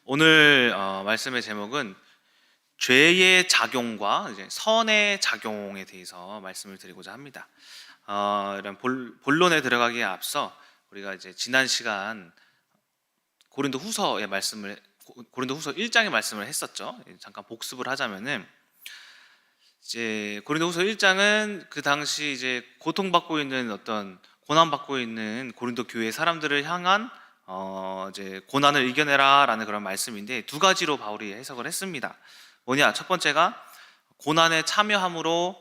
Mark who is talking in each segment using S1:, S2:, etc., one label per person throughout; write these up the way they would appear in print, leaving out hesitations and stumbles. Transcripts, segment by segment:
S1: 오늘 말씀의 제목은 죄의 작용과 이제 선의 작용에 대해서 말씀을 드리고자 합니다. 이런 본론에 들어가기에 앞서 우리가 이제 지난 시간 고린도후서 1장의 말씀을 했었죠. 잠깐 복습을 하자면은 이제 고린도후서 1장은 그 당시 이제 고통받고 있는 어떤 고난받고 있는 고린도 교회 사람들을 향한 이제 고난을 이겨내라라는 그런 말씀인데, 두 가지로 바울이 해석을 했습니다. 뭐냐? 첫 번째가 고난에 참여함으로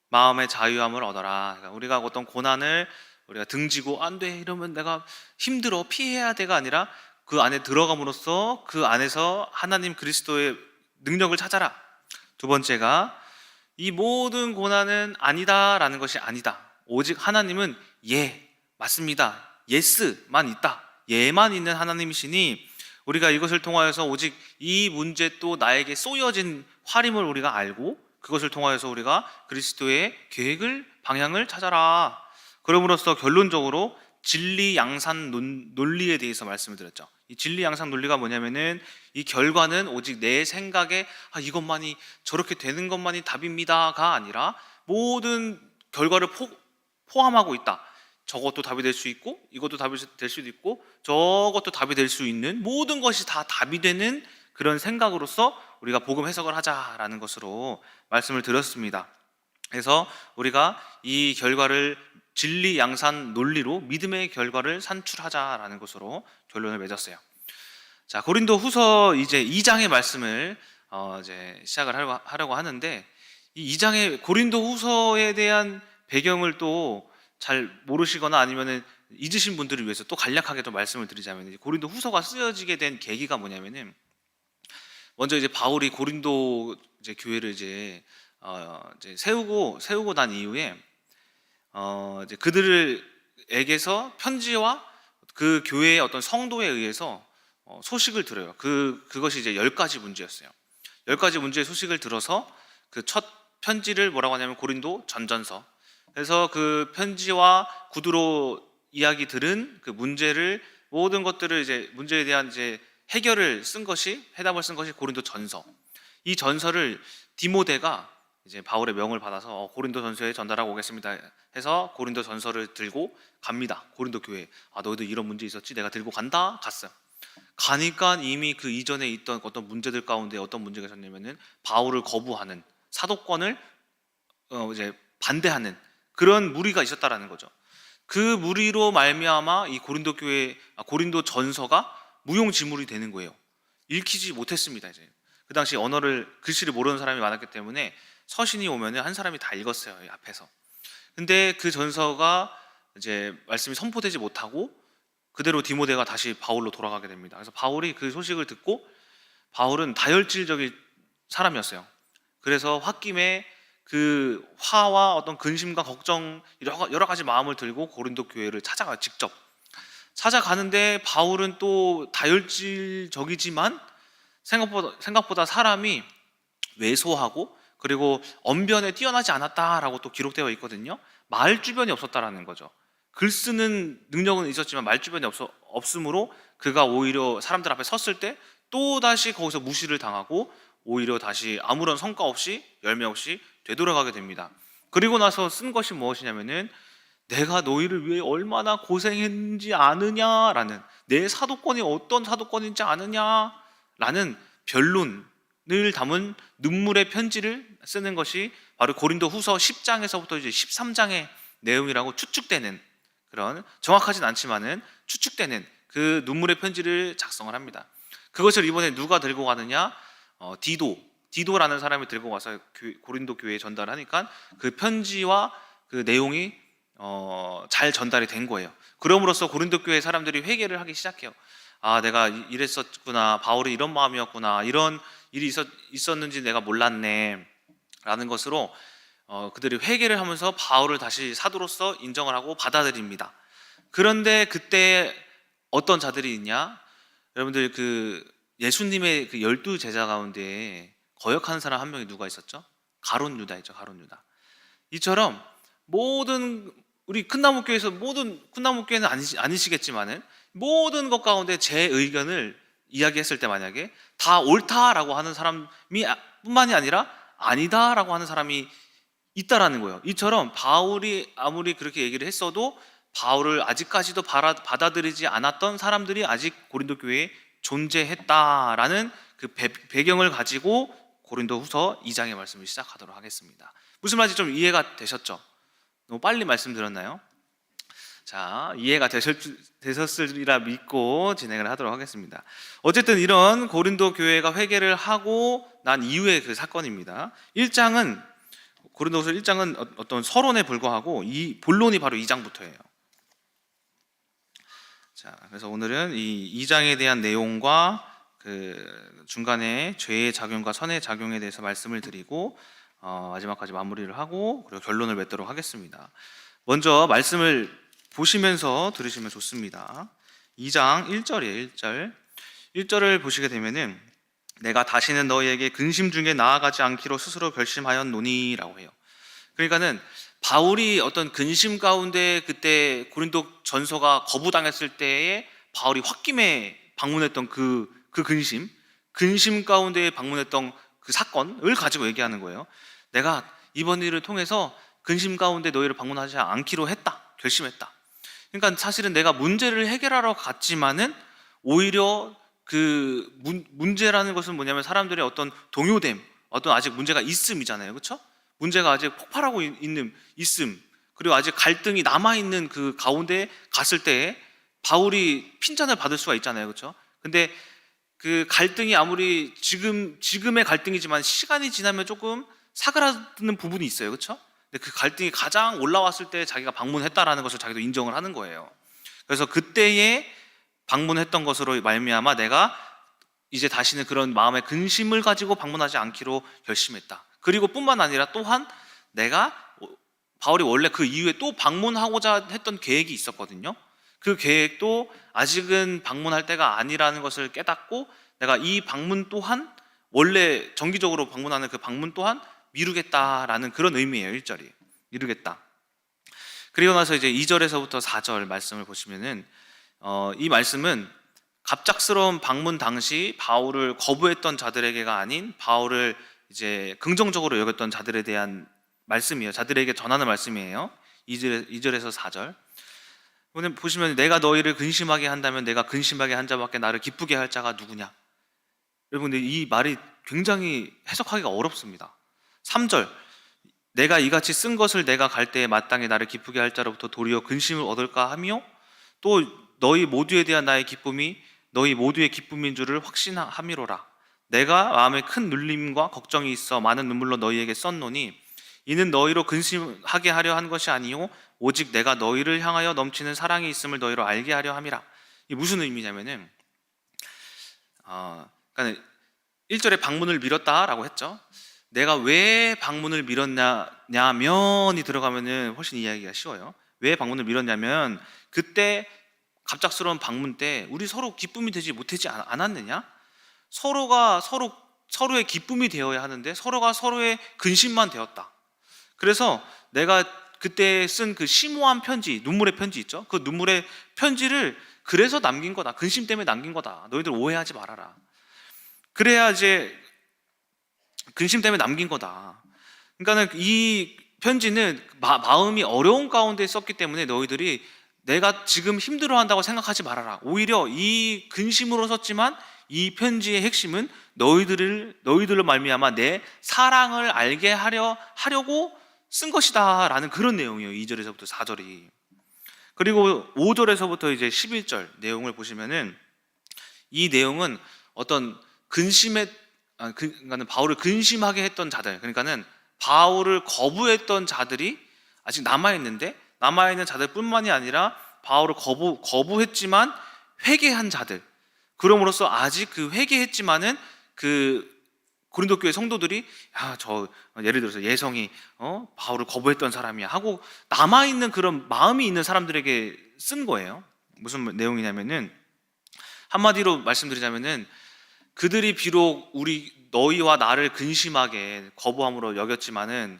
S1: 마음의 자유함을 얻어라. 그러니까 우리가 어떤 고난을 우리가 등지고 안 돼, 이러면 내가 힘들어, 피해야 돼가 아니라 그 안에 들어감으로써 그 안에서 하나님 그리스도의 능력을 찾아라. 두 번째가 이 모든 고난은 아니다라는 것이 아니다. 오직 하나님은 예, 맞습니다, 예스만 있다, 예만 있는 하나님이시니 우리가 이것을 통하여서 오직 이 문제 또 나에게 쏘여진 활임을 우리가 알고 그것을 통하여서 우리가 그리스도의 계획을, 방향을 찾아라. 그럼으로써 결론적으로 진리 양산 논리에 대해서 말씀을 드렸죠. 이 진리 양산 논리가 뭐냐면은 이 결과는 오직 내 생각에 이것만이, 저렇게 되는 것만이 답입니다가 아니라 모든 결과를 포함하고 있다. 저것도 답이 될 수 있고 이것도 답이 될 수도 있고 저것도 답이 될 수 있는, 모든 것이 다 답이 되는 그런 생각으로서 우리가 복음 해석을 하자라는 것으로 말씀을 드렸습니다. 그래서 우리가 이 결과를 진리 양산 논리로 믿음의 결과를 산출하자라는 것으로 결론을 맺었어요. 자, 고린도 후서 이제 2장의 말씀을 이제 시작을 하려고 하는데, 이 2장의 고린도 후서에 대한 배경을 또 잘 모르시거나 아니면은 잊으신 분들을 위해서 또 간략하게 또 말씀을 드리자면, 고린도 후서가 쓰여지게 된 계기가 뭐냐면은, 먼저 이제 바울이 고린도 이제 교회를 이제 세우고 난 이후에 이제 그들에게서 편지와 그 교회의 어떤 성도에 의해서 소식을 들어요. 그것이 이제 10가지 문제였어요. 10가지 문제의 소식을 들어서 그 첫 편지를 뭐라고 하냐면 고린도 전전서. 그래서 그 편지와 구두로 이야기 들은 그 문제를, 모든 것들을 이제 문제에 대한 이제 해답을 쓴 것이 고린도 전서. 이 전서를 디모데가 이제 바울의 명을 받아서 고린도 전서에 전달하고 오겠습니다 해서 고린도 전서를 들고 갑니다. 고린도 교회. 너희도 이런 문제 있었지? 내가 들고 간다. 갔어요. 가니까 이미 그 이전에 있던 어떤 문제들 가운데 어떤 문제가 있었냐면은 바울을 거부하는, 사도권을 이제 반대하는 그런 무리가 있었다라는 거죠. 그 무리로 말미암아 이 고린도 전서가 무용지물이 되는 거예요. 읽히지 못했습니다. 이제 그 당시 글씨를 모르는 사람이 많았기 때문에 서신이 오면은 한 사람이 다 읽었어요, 앞에서. 근데 그 전서가 이제 말씀이 선포되지 못하고 그대로 디모데가 다시 바울로 돌아가게 됩니다. 그래서 바울이 그 소식을 듣고, 바울은 다혈질적인 사람이었어요. 그래서 홧김에 그 화와 어떤 근심과 걱정, 여러 가지 마음을 들고 고린도 교회를 찾아가요. 직접 찾아가는데, 바울은 또 다혈질적이지만 생각보다 사람이 왜소하고 그리고 언변에 뛰어나지 않았다라고 또 기록되어 있거든요. 말 주변이 없었다라는 거죠. 글 쓰는 능력은 있었지만 말 주변이 없으므로 그가 오히려 사람들 앞에 섰을 때 또 다시 거기서 무시를 당하고 오히려 다시 아무런 성과 없이, 열매 없이 되돌아가게 됩니다. 그리고 나서 쓴 것이 무엇이냐면은, 내가 너희를 위해 얼마나 고생했는지 아느냐라는, 내 사도권이 어떤 사도권인지 아느냐라는 변론을 담은 눈물의 편지를 쓰는 것이 바로 고린도 후서 10장에서부터 이제 13장의 내용이라고 추측되는, 그런 정확하진 않지만은 추측되는 그 눈물의 편지를 작성을 합니다. 그것을 이번에 누가 들고 가느냐? 디도라는 사람이 들고 와서 고린도 교회에 전달하니까 그 편지와 그 내용이 잘 전달이 된 거예요. 그럼으로써 고린도 교회 사람들이 회개를 하기 시작해요. 내가 이랬었구나, 바울이 이런 마음이었구나, 이런 일이 있었는지 내가 몰랐네 라는 것으로 그들이 회개를 하면서 바울을 다시 사도로서 인정을 하고 받아들입니다. 그런데 그때 어떤 자들이 있냐? 여러분들, 그 예수님의 그 12제자 가운데 거역하는 사람 한 명이 누가 있었죠? 가룟 유다였죠. 가룟 유다. 이처럼 모든, 우리 큰나무교회에서, 모든 큰나무교회는 아니시겠지만은 모든 것 가운데 제 의견을 이야기했을 때 만약에 다 옳다라고 하는 사람이 뿐만이 아니라 아니다라고 하는 사람이 있다라는 거예요. 이처럼 바울이 아무리 그렇게 얘기를 했어도 바울을 아직까지도 받아들이지 않았던 사람들이 아직 고린도 교회에 존재했다라는 그 배경을 가지고 고린도후서 2장의 말씀을 시작하도록 하겠습니다. 무슨 말인지 좀 이해가 되셨죠? 너무 빨리 말씀드렸나요? 자, 이해가 되셨으리라 믿고 진행을 하도록 하겠습니다. 어쨌든 이런 고린도 교회가 회개를 하고 난 이후의 그 사건입니다. 1장은 고린도후서 1장은 어떤 서론에 불과하고 이 본론이 바로 2장부터예요. 자, 그래서 오늘은 이 2장에 대한 내용과 그 중간에 죄의 작용과 선의 작용에 대해서 말씀을 드리고 마지막까지 마무리를 하고 그리고 결론을 맺도록 하겠습니다. 먼저 말씀을 보시면서 들으시면 좋습니다. 2장 1절이에요. 1절. 1절을 보시게 되면은 내가 다시는 너희에게 근심 중에 나아가지 않기로 스스로 결심하였노니라고 해요. 그러니까는 바울이 어떤 근심 가운데 그때 고린도 전서가 거부당했을 때에 바울이 홧김에 방문했던 그 근심 가운데 방문했던 그 사건을 가지고 얘기하는 거예요. 내가 이번 일을 통해서 근심 가운데 너희를 방문하지 않기로 했다. 결심했다. 그러니까 사실은 내가 문제를 해결하러 갔지만은 오히려 그 문제라는 것은 뭐냐면 사람들의 어떤 동요됨, 어떤 아직 문제가 있음이잖아요. 그렇죠? 문제가 아직 폭발하고 있음, 그리고 아직 갈등이 남아있는 그 가운데 갔을 때에 바울이 핀잔을 받을 수가 있잖아요. 그렇죠? 근데 그 갈등이 아무리 지금의 갈등이지만 시간이 지나면 조금 사그라드는 부분이 있어요. 그렇죠? 근데 그 갈등이 가장 올라왔을 때 자기가 방문했다라는 것을 자기도 인정을 하는 거예요. 그래서 그때에 방문했던 것으로 말미암아 내가 이제 다시는 그런 마음의 근심을 가지고 방문하지 않기로 결심했다. 그리고 뿐만 아니라 또한 내가 바울이 원래 그 이후에 또 방문하고자 했던 계획이 있었거든요. 그 계획도 아직은 방문할 때가 아니라는 것을 깨닫고 내가 이 방문 또한 원래 정기적으로 방문하는 그 방문 또한 미루겠다라는 그런 의미예요. 1절이 미루겠다. 그리고 나서 이제 2절에서부터 4절 말씀을 보시면은 이 말씀은 갑작스러운 방문 당시 바울을 거부했던 자들에게가 아닌 바울을 이제 긍정적으로 여겼던 자들에 대한 말씀이에요. 자들에게 전하는 말씀이에요. 2절에서 4절. 오늘 보시면 내가 너희를 근심하게 한다면 내가 근심하게 한 자밖에 나를 기쁘게 할 자가 누구냐. 여러분, 근데 이 말이 굉장히 해석하기가 어렵습니다. 3절, 내가 이같이 쓴 것을 내가 갈 때에 마땅히 나를 기쁘게 할 자로부터 도리어 근심을 얻을까 하며 또 너희 모두에 대한 나의 기쁨이 너희 모두의 기쁨인 줄을 확신함이로라. 내가 마음에 큰 눌림과 걱정이 있어 많은 눈물로 너희에게 썼노니 이는 너희로 근심하게 하려 한 것이 아니요 오직 내가 너희를 향하여 넘치는 사랑이 있음을 너희로 알게 하려 함이라. 이게 무슨 의미냐면은 그러니까 1절에 방문을 미뤘다라고 했죠. 내가 왜 방문을 미뤘냐면이 들어가면은 훨씬 이해하기가 쉬워요. 왜 방문을 미뤘냐면 그때 갑작스러운 방문 때 우리 서로 기쁨이 되지 못하지 않았느냐? 서로의 기쁨이 되어야 하는데 서로가 서로의 근심만 되었다. 그래서 내가 그때 쓴 그 심오한 편지, 눈물의 편지 있죠? 그 눈물의 편지를 그래서 남긴 거다. 근심 때문에 남긴 거다. 너희들 오해하지 말아라. 그래야 이제 근심 때문에 남긴 거다. 그러니까는 이 편지는 마음이 어려운 가운데 썼기 때문에 너희들이 내가 지금 힘들어한다고 생각하지 말아라. 오히려 이 근심으로 썼지만 이 편지의 핵심은 너희들로 말미암아 내 사랑을 알게 하려고 쓴 것이다 라는 그런 내용이에요. 2절에서부터 4절이. 그리고 5절에서부터 이제 11절 내용을 보시면은 이 내용은 어떤 그러니까는 바울을 근심하게 했던 자들, 그러니까는 바울을 거부했던 자들이 아직 남아있는 자들뿐만이 아니라 바울을 거부했지만 회개한 자들, 그럼으로써 아직 그 회개했지만은 그 고린도 교회 성도들이 예를 들어서 예성이 바울을 거부했던 사람이야 하고 남아있는 그런 마음이 있는 사람들에게 쓴 거예요. 무슨 내용이냐면은 한마디로 말씀드리자면은 그들이 비록 너희와 나를 근심하게 거부함으로 여겼지만은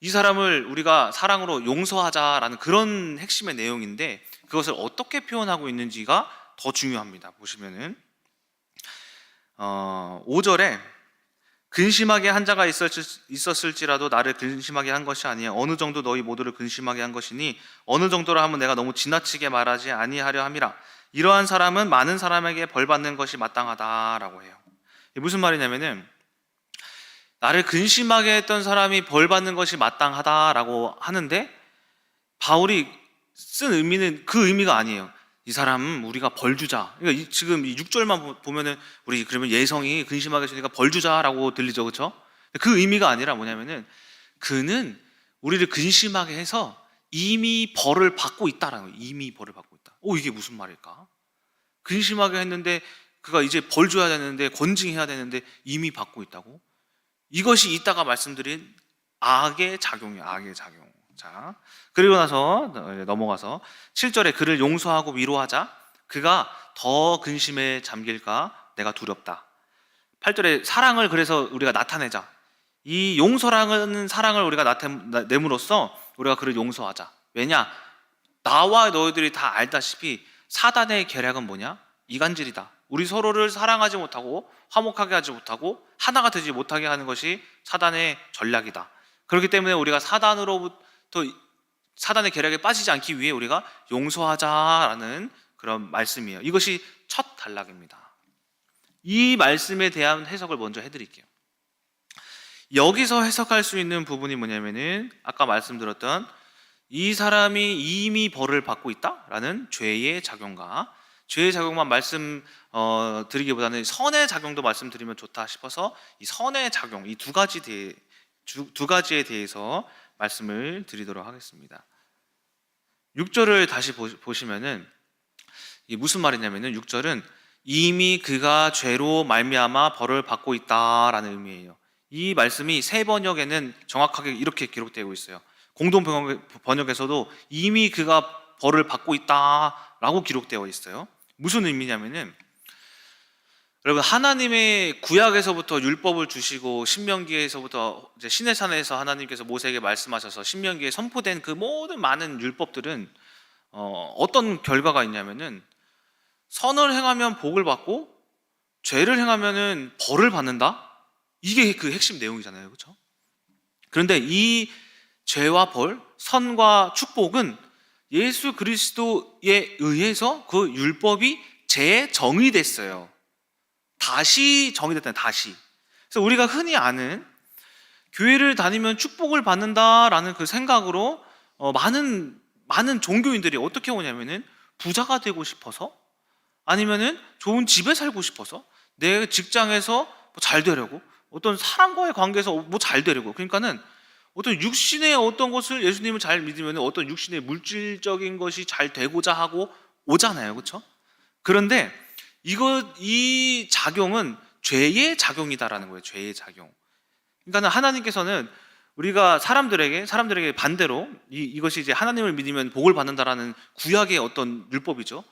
S1: 이 사람을 우리가 사랑으로 용서하자라는 그런 핵심의 내용인데 그것을 어떻게 표현하고 있는지가 더 중요합니다. 보시면은 5절에 근심하게 한 자가 있었을지라도 나를 근심하게 한 것이 아니야. 어느 정도 너희 모두를 근심하게 한 것이니 어느 정도로 하면 내가 너무 지나치게 말하지 아니하려 함이라. 이러한 사람은 많은 사람에게 벌 받는 것이 마땅하다라고 해요. 이게 무슨 말이냐면은 나를 근심하게 했던 사람이 벌 받는 것이 마땅하다라고 하는데 바울이 쓴 의미는 그 의미가 아니에요. 이 사람은 우리가 벌 주자. 그러니까 지금 이 6절만 보면은 우리 그러면 예성이 근심하게 했으니까 벌 주자라고 들리죠, 그렇죠? 그 의미가 아니라 뭐냐면은 그는 우리를 근심하게 해서 이미 벌을 받고 있다라는 거예요. 이미 벌을 받고 있다. 이게 무슨 말일까? 근심하게 했는데 그가 이제 벌 줘야 되는데 권징해야 되는데 이미 받고 있다고? 이것이 이따가 말씀드린 악의 작용이에요. 악의 작용. 자, 그리고 나서 넘어가서 7절에 그를 용서하고 위로하자. 그가 더 근심에 잠길까 내가 두렵다. 8절에 사랑을 그래서 우리가 나타내자. 이 용서라는 사랑을 우리가 내므로써 우리가 그를 용서하자. 왜냐? 나와 너희들이 다 알다시피 사단의 계략은 뭐냐? 이간질이다. 우리 서로를 사랑하지 못하고 화목하게 하지 못하고 하나가 되지 못하게 하는 것이 사단의 전략이다. 그렇기 때문에 우리가 사단의 계략에 빠지지 않기 위해 우리가 용서하자라는 그런 말씀이에요. 이것이 첫 단락입니다. 이 말씀에 대한 해석을 먼저 해드릴게요. 여기서 해석할 수 있는 부분이 뭐냐면은 아까 말씀드렸던 이 사람이 이미 벌을 받고 있다라는 죄의 작용과 죄의 작용만 드리기보다는 선의 작용도 말씀드리면 좋다 싶어서 이 선의 작용, 이 두 가지에 대해서 말씀을 드리도록 하겠습니다. 6절을 다시 보시면은 이게 무슨 말이냐면은 6절은 이미 그가 죄로 말미암아 벌을 받고 있다라는 의미예요. 이 말씀이 새 번역에는 정확하게 이렇게 기록되고 있어요. 공동 번역에서도 이미 그가 벌을 받고 있다라고 기록되어 있어요. 무슨 의미냐면은 여러분 하나님의 구약에서부터 율법을 주시고 신명기에서부터 이제 시내산에서 하나님께서 모세에게 말씀하셔서 신명기에 선포된 그 모든 많은 율법들은 어떤 결과가 있냐면은 선을 행하면 복을 받고 죄를 행하면은 벌을 받는다. 이게 그 핵심 내용이잖아요, 그렇죠? 그런데 이 죄와 벌, 선과 축복은 예수 그리스도에 의해서 그 율법이 재정의됐어요. 다시 정의됐다. 다시. 그래서 우리가 흔히 아는 교회를 다니면 축복을 받는다라는 그 생각으로 많은 종교인들이 어떻게 오냐면은 부자가 되고 싶어서 아니면은 좋은 집에 살고 싶어서 내 직장에서 잘 되려고 어떤 사람과의 관계에서 잘 되려고 그러니까는 어떤 육신의 어떤 것을 예수님을 잘 믿으면 어떤 육신의 물질적인 것이 잘 되고자 하고 오잖아요, 그렇죠? 그런데 이 작용은 죄의 작용이다라는 거예요. 죄의 작용. 그러니까 하나님께서는 우리가 사람들에게 반대로 이것이 이제 하나님을 믿으면 복을 받는다라는 구약의 어떤 율법이죠.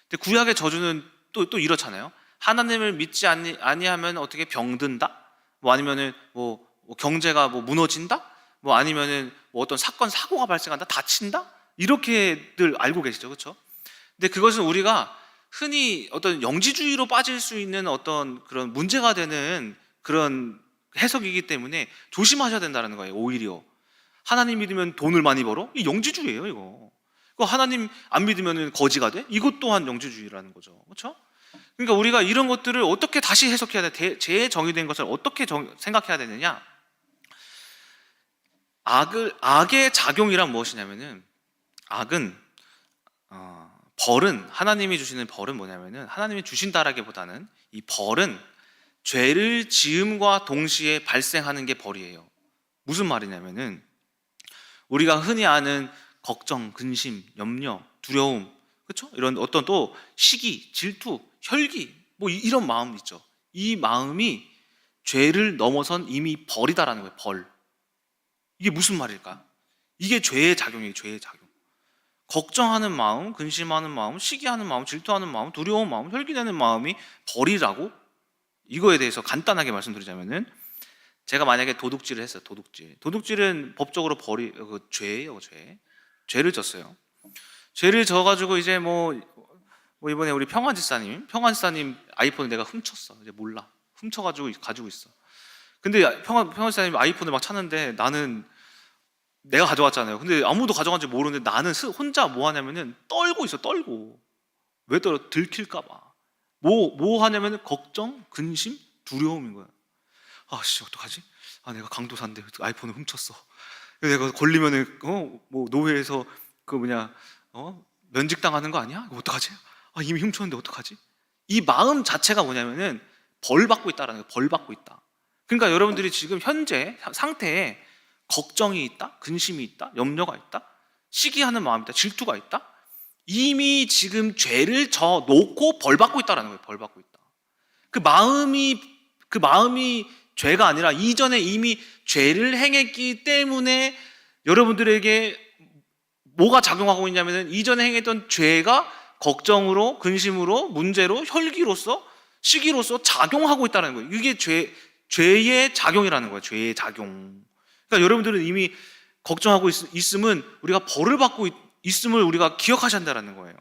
S1: 근데 구약의 저주는 또 이렇잖아요. 하나님을 믿지 아니하면 어떻게 병든다? 뭐 아니면은 경제가 무너진다? 뭐 아니면은 어떤 사고가 발생한다? 다친다? 이렇게들 알고 계시죠, 그렇죠? 근데 그것은 우리가 흔히 어떤 영지주의로 빠질 수 있는 어떤 그런 문제가 되는 그런 해석이기 때문에 조심하셔야 된다는 거예요. 오히려 하나님 믿으면 돈을 많이 벌어? 이 영지주의예요, 이거. 하나님 안 믿으면 거지가 돼? 이것 또한 영지주의라는 거죠, 그렇죠? 그러니까 우리가 이런 것들을 어떻게 다시 해석해야 돼? 재정의된 것을 어떻게 생각해야 되느냐? 악의 작용이란 무엇이냐면은 악은 벌은 하나님이 주시는 벌은 뭐냐면은 하나님이 주신다라기보다는 이 벌은 죄를 지음과 동시에 발생하는 게 벌이에요. 무슨 말이냐면은 우리가 흔히 아는 걱정, 근심, 염려, 두려움, 그렇죠? 이런 어떤 또 시기, 질투, 혈기 이런 마음 있죠. 이 마음이 죄를 넘어선 이미 벌이다라는 거예요. 벌. 이게 무슨 말일까? 이게 죄의 작용이에요. 죄의 작용. 걱정하는 마음, 근심하는 마음, 시기하는 마음, 질투하는 마음, 두려운 마음, 혈기내는 마음이 벌이라고? 이거에 대해서 간단하게 말씀드리자면은 제가 만약에 도둑질을 했어요. 도둑질은 법적으로 죄예요. 죄를 졌어요. 죄를 져가지고 이제 이번에 우리 평안지사님 아이폰을 내가 훔쳤어. 이제 몰라. 훔쳐가지고 가지고 있어. 근데 평화사님 아이폰을 막 찾는데 나는 내가 가져갔잖아요. 근데 아무도 가져간지 모르는데 나는 혼자 뭐 하냐면은 떨고 있어. 떨고. 왜 떨어? 들킬까봐. 뭐 하냐면은 걱정, 근심, 두려움인 거야. 아씨 어떡하지? 아 내가 강도사인데 아이폰을 훔쳤어. 내가 걸리면은 뭐 노회에서 그 뭐냐 면직 당하는 거 아니야? 이거 어떡하지? 아 이미 훔쳤는데 어떡하지? 이 마음 자체가 뭐냐면은 벌 받고 있다라는 거예요. 벌 받고 있다. 그러니까 여러분들이 지금 현재 상태에 걱정이 있다, 근심이 있다, 염려가 있다, 시기하는 마음이 있다, 질투가 있다. 이미 지금 죄를 져 놓고 벌 받고 있다라는 거예요. 벌 받고 있다. 그 마음이 죄가 아니라 이전에 이미 죄를 행했기 때문에 여러분들에게 뭐가 작용하고 있냐면은 이전에 행했던 죄가 걱정으로, 근심으로, 문제로, 혈기로서, 시기로서 작용하고 있다는 거예요. 이게 죄의 작용이라는 거예요. 죄의 작용. 그러니까 여러분들은 이미 걱정하고 있으면 우리가 벌을 받고 있음을 우리가 기억하셔야 한다는 거예요.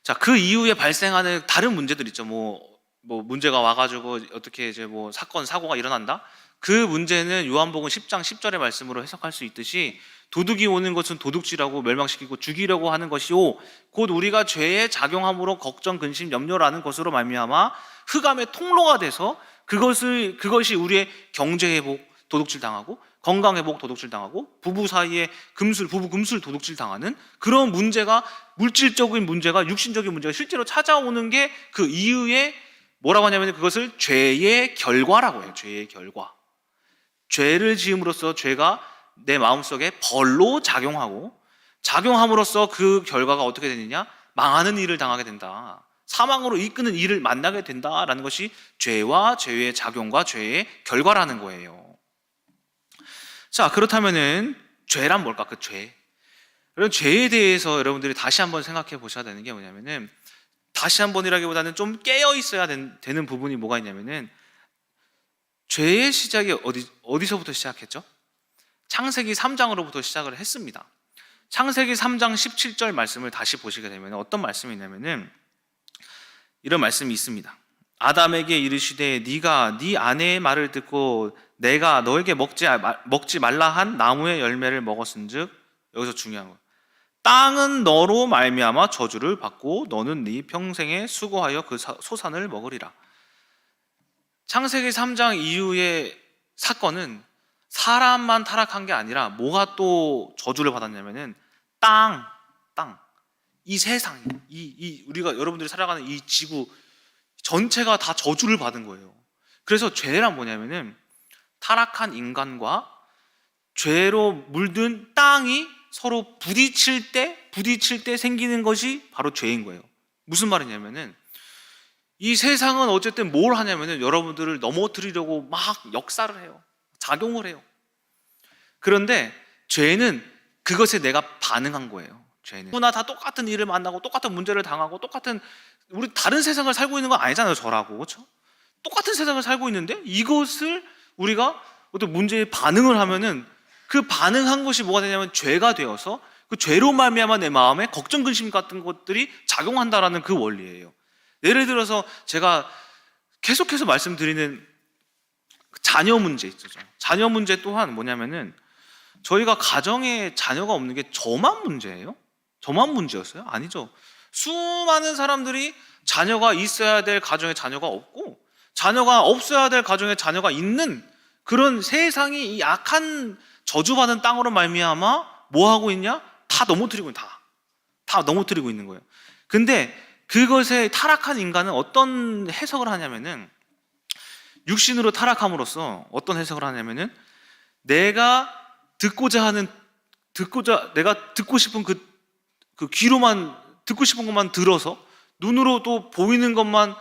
S1: 자, 그 이후에 발생하는 다른 문제들 있죠. 뭐 문제가 와가지고 어떻게 이제 뭐 사건, 사고가 일어난다? 그 문제는 요한복음 10장 10절의 말씀으로 해석할 수 있듯이 도둑이 오는 것은 도둑질하고 멸망시키고 죽이려고 하는 것이요 곧 우리가 죄에 작용함으로 걱정, 근심, 염려라는 것으로 말미암아 흑암의 통로가 돼서 그것이 우리의 경제 회복, 도둑질 당하고 건강 회복, 도둑질 당하고 부부 사이에 부부 금술 도둑질 당하는 그런 문제가 물질적인 문제가 육신적인 문제가 실제로 찾아오는 게 그 이후에 뭐라고 하냐면 그것을 죄의 결과라고 해요. 죄의 결과. 죄를 지음으로써 죄가 내 마음속에 벌로 작용함으로써 그 결과가 어떻게 되느냐? 망하는 일을 당하게 된다. 사망으로 이끄는 일을 만나게 된다라는 것이 죄와 죄의 작용과 죄의 결과라는 거예요. 자, 그렇다면은 죄란 뭘까? 그 죄. 그런 죄에 대해서 여러분들이 다시 한번 생각해 보셔야 되는 게 뭐냐면은 다시 한번이라기보다는 좀 깨어 있어야 되는 부분이 뭐가 있냐면은 죄의 시작이 어디서부터 시작했죠? 창세기 3장으로부터 시작을 했습니다. 창세기 3장 17절 말씀을 다시 보시게 되면 어떤 말씀이 있냐면은 이런 말씀이 있습니다. 아담에게 이르시되 네가 네 아내의 말을 듣고 내가 너에게 먹지 말라 한 나무의 열매를 먹었은즉 여기서 중요한 거예요. 땅은 너로 말미암아 저주를 받고 너는 네 평생에 수고하여 그 소산을 먹으리라. 창세기 3장 이후의 사건은 사람만 타락한 게 아니라 뭐가 또 저주를 받았냐면은 땅, 이 세상, 우리가 여러분들이 살아가는 이 지구 전체가 다 저주를 받은 거예요. 그래서 죄란 뭐냐면은 타락한 인간과 죄로 물든 땅이 서로 부딪힐 때 생기는 것이 바로 죄인 거예요. 무슨 말이냐면은 이 세상은 어쨌든 뭘 하냐면은 여러분들을 넘어뜨리려고 막 역사를 해요. 작용을 해요. 그런데 죄는 그것에 내가 반응한 거예요. 죄는 누구나 다 똑같은 일을 만나고 똑같은 문제를 당하고 우리 다른 세상을 살고 있는 건 아니잖아요. 저라고. 그렇죠? 똑같은 세상을 살고 있는데 이것을 우리가 어떤 문제에 반응을 하면은 그 반응한 것이 뭐가 되냐면 죄가 되어서 그 죄로 말미암아 내 마음에 걱정, 근심 같은 것들이 작용한다라는 그 원리예요. 예를 들어서 제가 계속해서 말씀드리는 자녀 문제 있죠. 자녀 문제 또한 뭐냐면은 저희가 가정에 자녀가 없는 게 저만 문제예요? 저만 문제였어요? 아니죠. 수많은 사람들이 자녀가 있어야 될 가정에 자녀가 없고 자녀가 없어야 될 가정에 자녀가 있는 그런 세상이 이 악한 저주받은 땅으로 말미암아 뭐 하고 있냐? 다 넘어뜨리고 있는 거예요. 근데 그것에 타락한 인간은 어떤 해석을 하냐면은 육신으로 타락함으로써 어떤 해석을 하냐면은 내가 듣고 싶은 그 귀로만 듣고 싶은 것만 들어서 눈으로 또 보이는 것만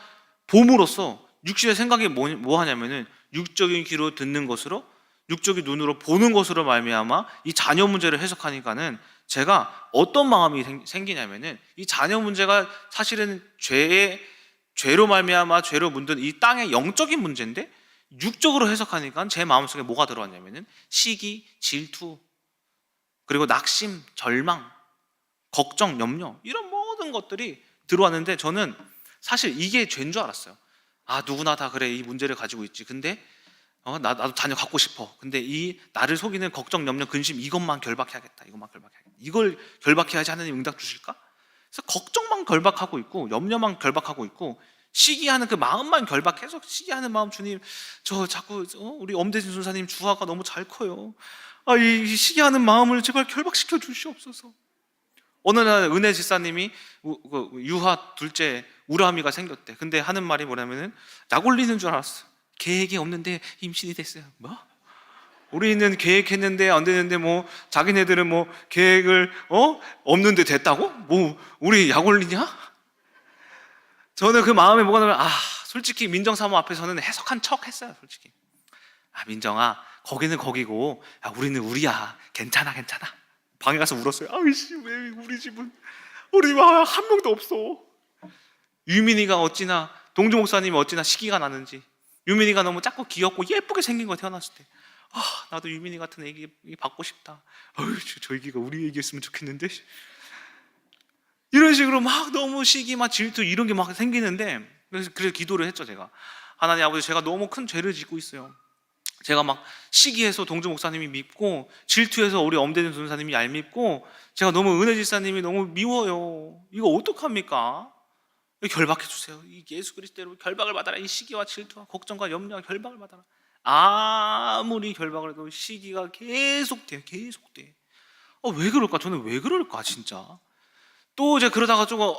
S1: 봄으로써 육신의 생각이 뭐 하냐면은 육적인 귀로 듣는 것으로 육적인 눈으로 보는 것으로 말미암아 이 자녀 문제를 해석하니까는 제가 어떤 마음이 생기냐면은 이 자녀 문제가 사실은 죄로 말미암아 죄로 문든 이 땅의 영적인 문제인데 육적으로 해석하니까 제 마음속에 뭐가 들어왔냐면은 시기, 질투, 그리고 낙심, 절망, 걱정, 염려 이런 모든 것들이 들어왔는데 저는 사실 이게 죄인 줄 알았어요. 아, 누구나 다 그래, 이 문제를 가지고 있지. 근데 나도 자녀 갖고 싶어. 근데 이 나를 속이는 걱정, 염려, 근심, 이것만 결박해야겠다. 이것만 결박해야겠다. 이걸 결박해야지 하나님 응답 주실까? 그래서 걱정만 결박하고 있고, 염려만 결박하고 있고, 시기하는 그 마음만 결박해서, 시기하는 마음, 주님 저 자꾸 우리 엄대진 선사님 주화가 너무 잘 커요. 이 시기하는 마음을 제발 결박시켜 주시옵소서. 어느 날 은혜 집사님이 유아 둘째 우람이가 생겼대. 근데 하는 말이 뭐냐면은, 약 올리는 줄 알았어. 계획이 없는데 임신이 됐어요. 뭐? 우리는 계획했는데 안 되는데 뭐 자기네들은 뭐 계획을 없는데 됐다고? 뭐 우리 약 올리냐? 저는 그 마음에 뭐가 나면 솔직히 민정사모 앞에서는 해석한 척 했어요. 솔직히 민정아, 거기는 거기고 우리는 우리야. 괜찮아. 방에 가서 울었어요. 아이씨, 왜 우리 집은 우리 한 명도 없어. 유민이가 어찌나, 동주 목사님이 어찌나 시기가 나는지. 유민이가 너무 작고 귀엽고 예쁘게 생긴 거 태어났을 때, 나도 유민이 같은 애기 받고 싶다. 저 애기가 우리 애기였으면 좋겠는데. 이런 식으로 막 너무 시기, 막 질투 이런 게 막 생기는데, 그래서 기도를 했죠. 제가, 하나님 아버지, 제가 너무 큰 죄를 짓고 있어요. 제가 막 시기해서 동주 목사님이 밉고, 질투해서 우리 엄대준 전사님이 얄밉고, 제가 너무 은혜 집사님이 너무 미워요. 이거 어떡합니까? 결박해 주세요. 이 예수 그리스도로 결박을 받아라. 이 시기와 질투와 걱정과 염려와 결박을 받아라. 아무리 결박을 해도 시기가 계속돼. 왜 그럴까? 저는 왜 그럴까 진짜. 또 이제 그러다가 조금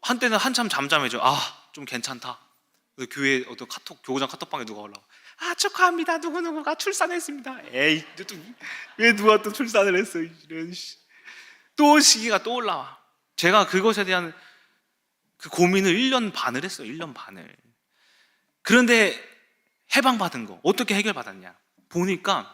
S1: 한때는 한참 잠잠해져. 좀 괜찮다. 교회 어떤 교구장 카톡방에 누가 올라와. 축하합니다. 누구누구가 출산했습니다. 에이, 왜 누가 또 출산을 했어? 이런 또 시기가 또 올라와. 제가 그것에 대한 그 고민을 1년 반을 했어요. 1년 반을. 그런데 해방받은 거 어떻게 해결받았냐 보니까,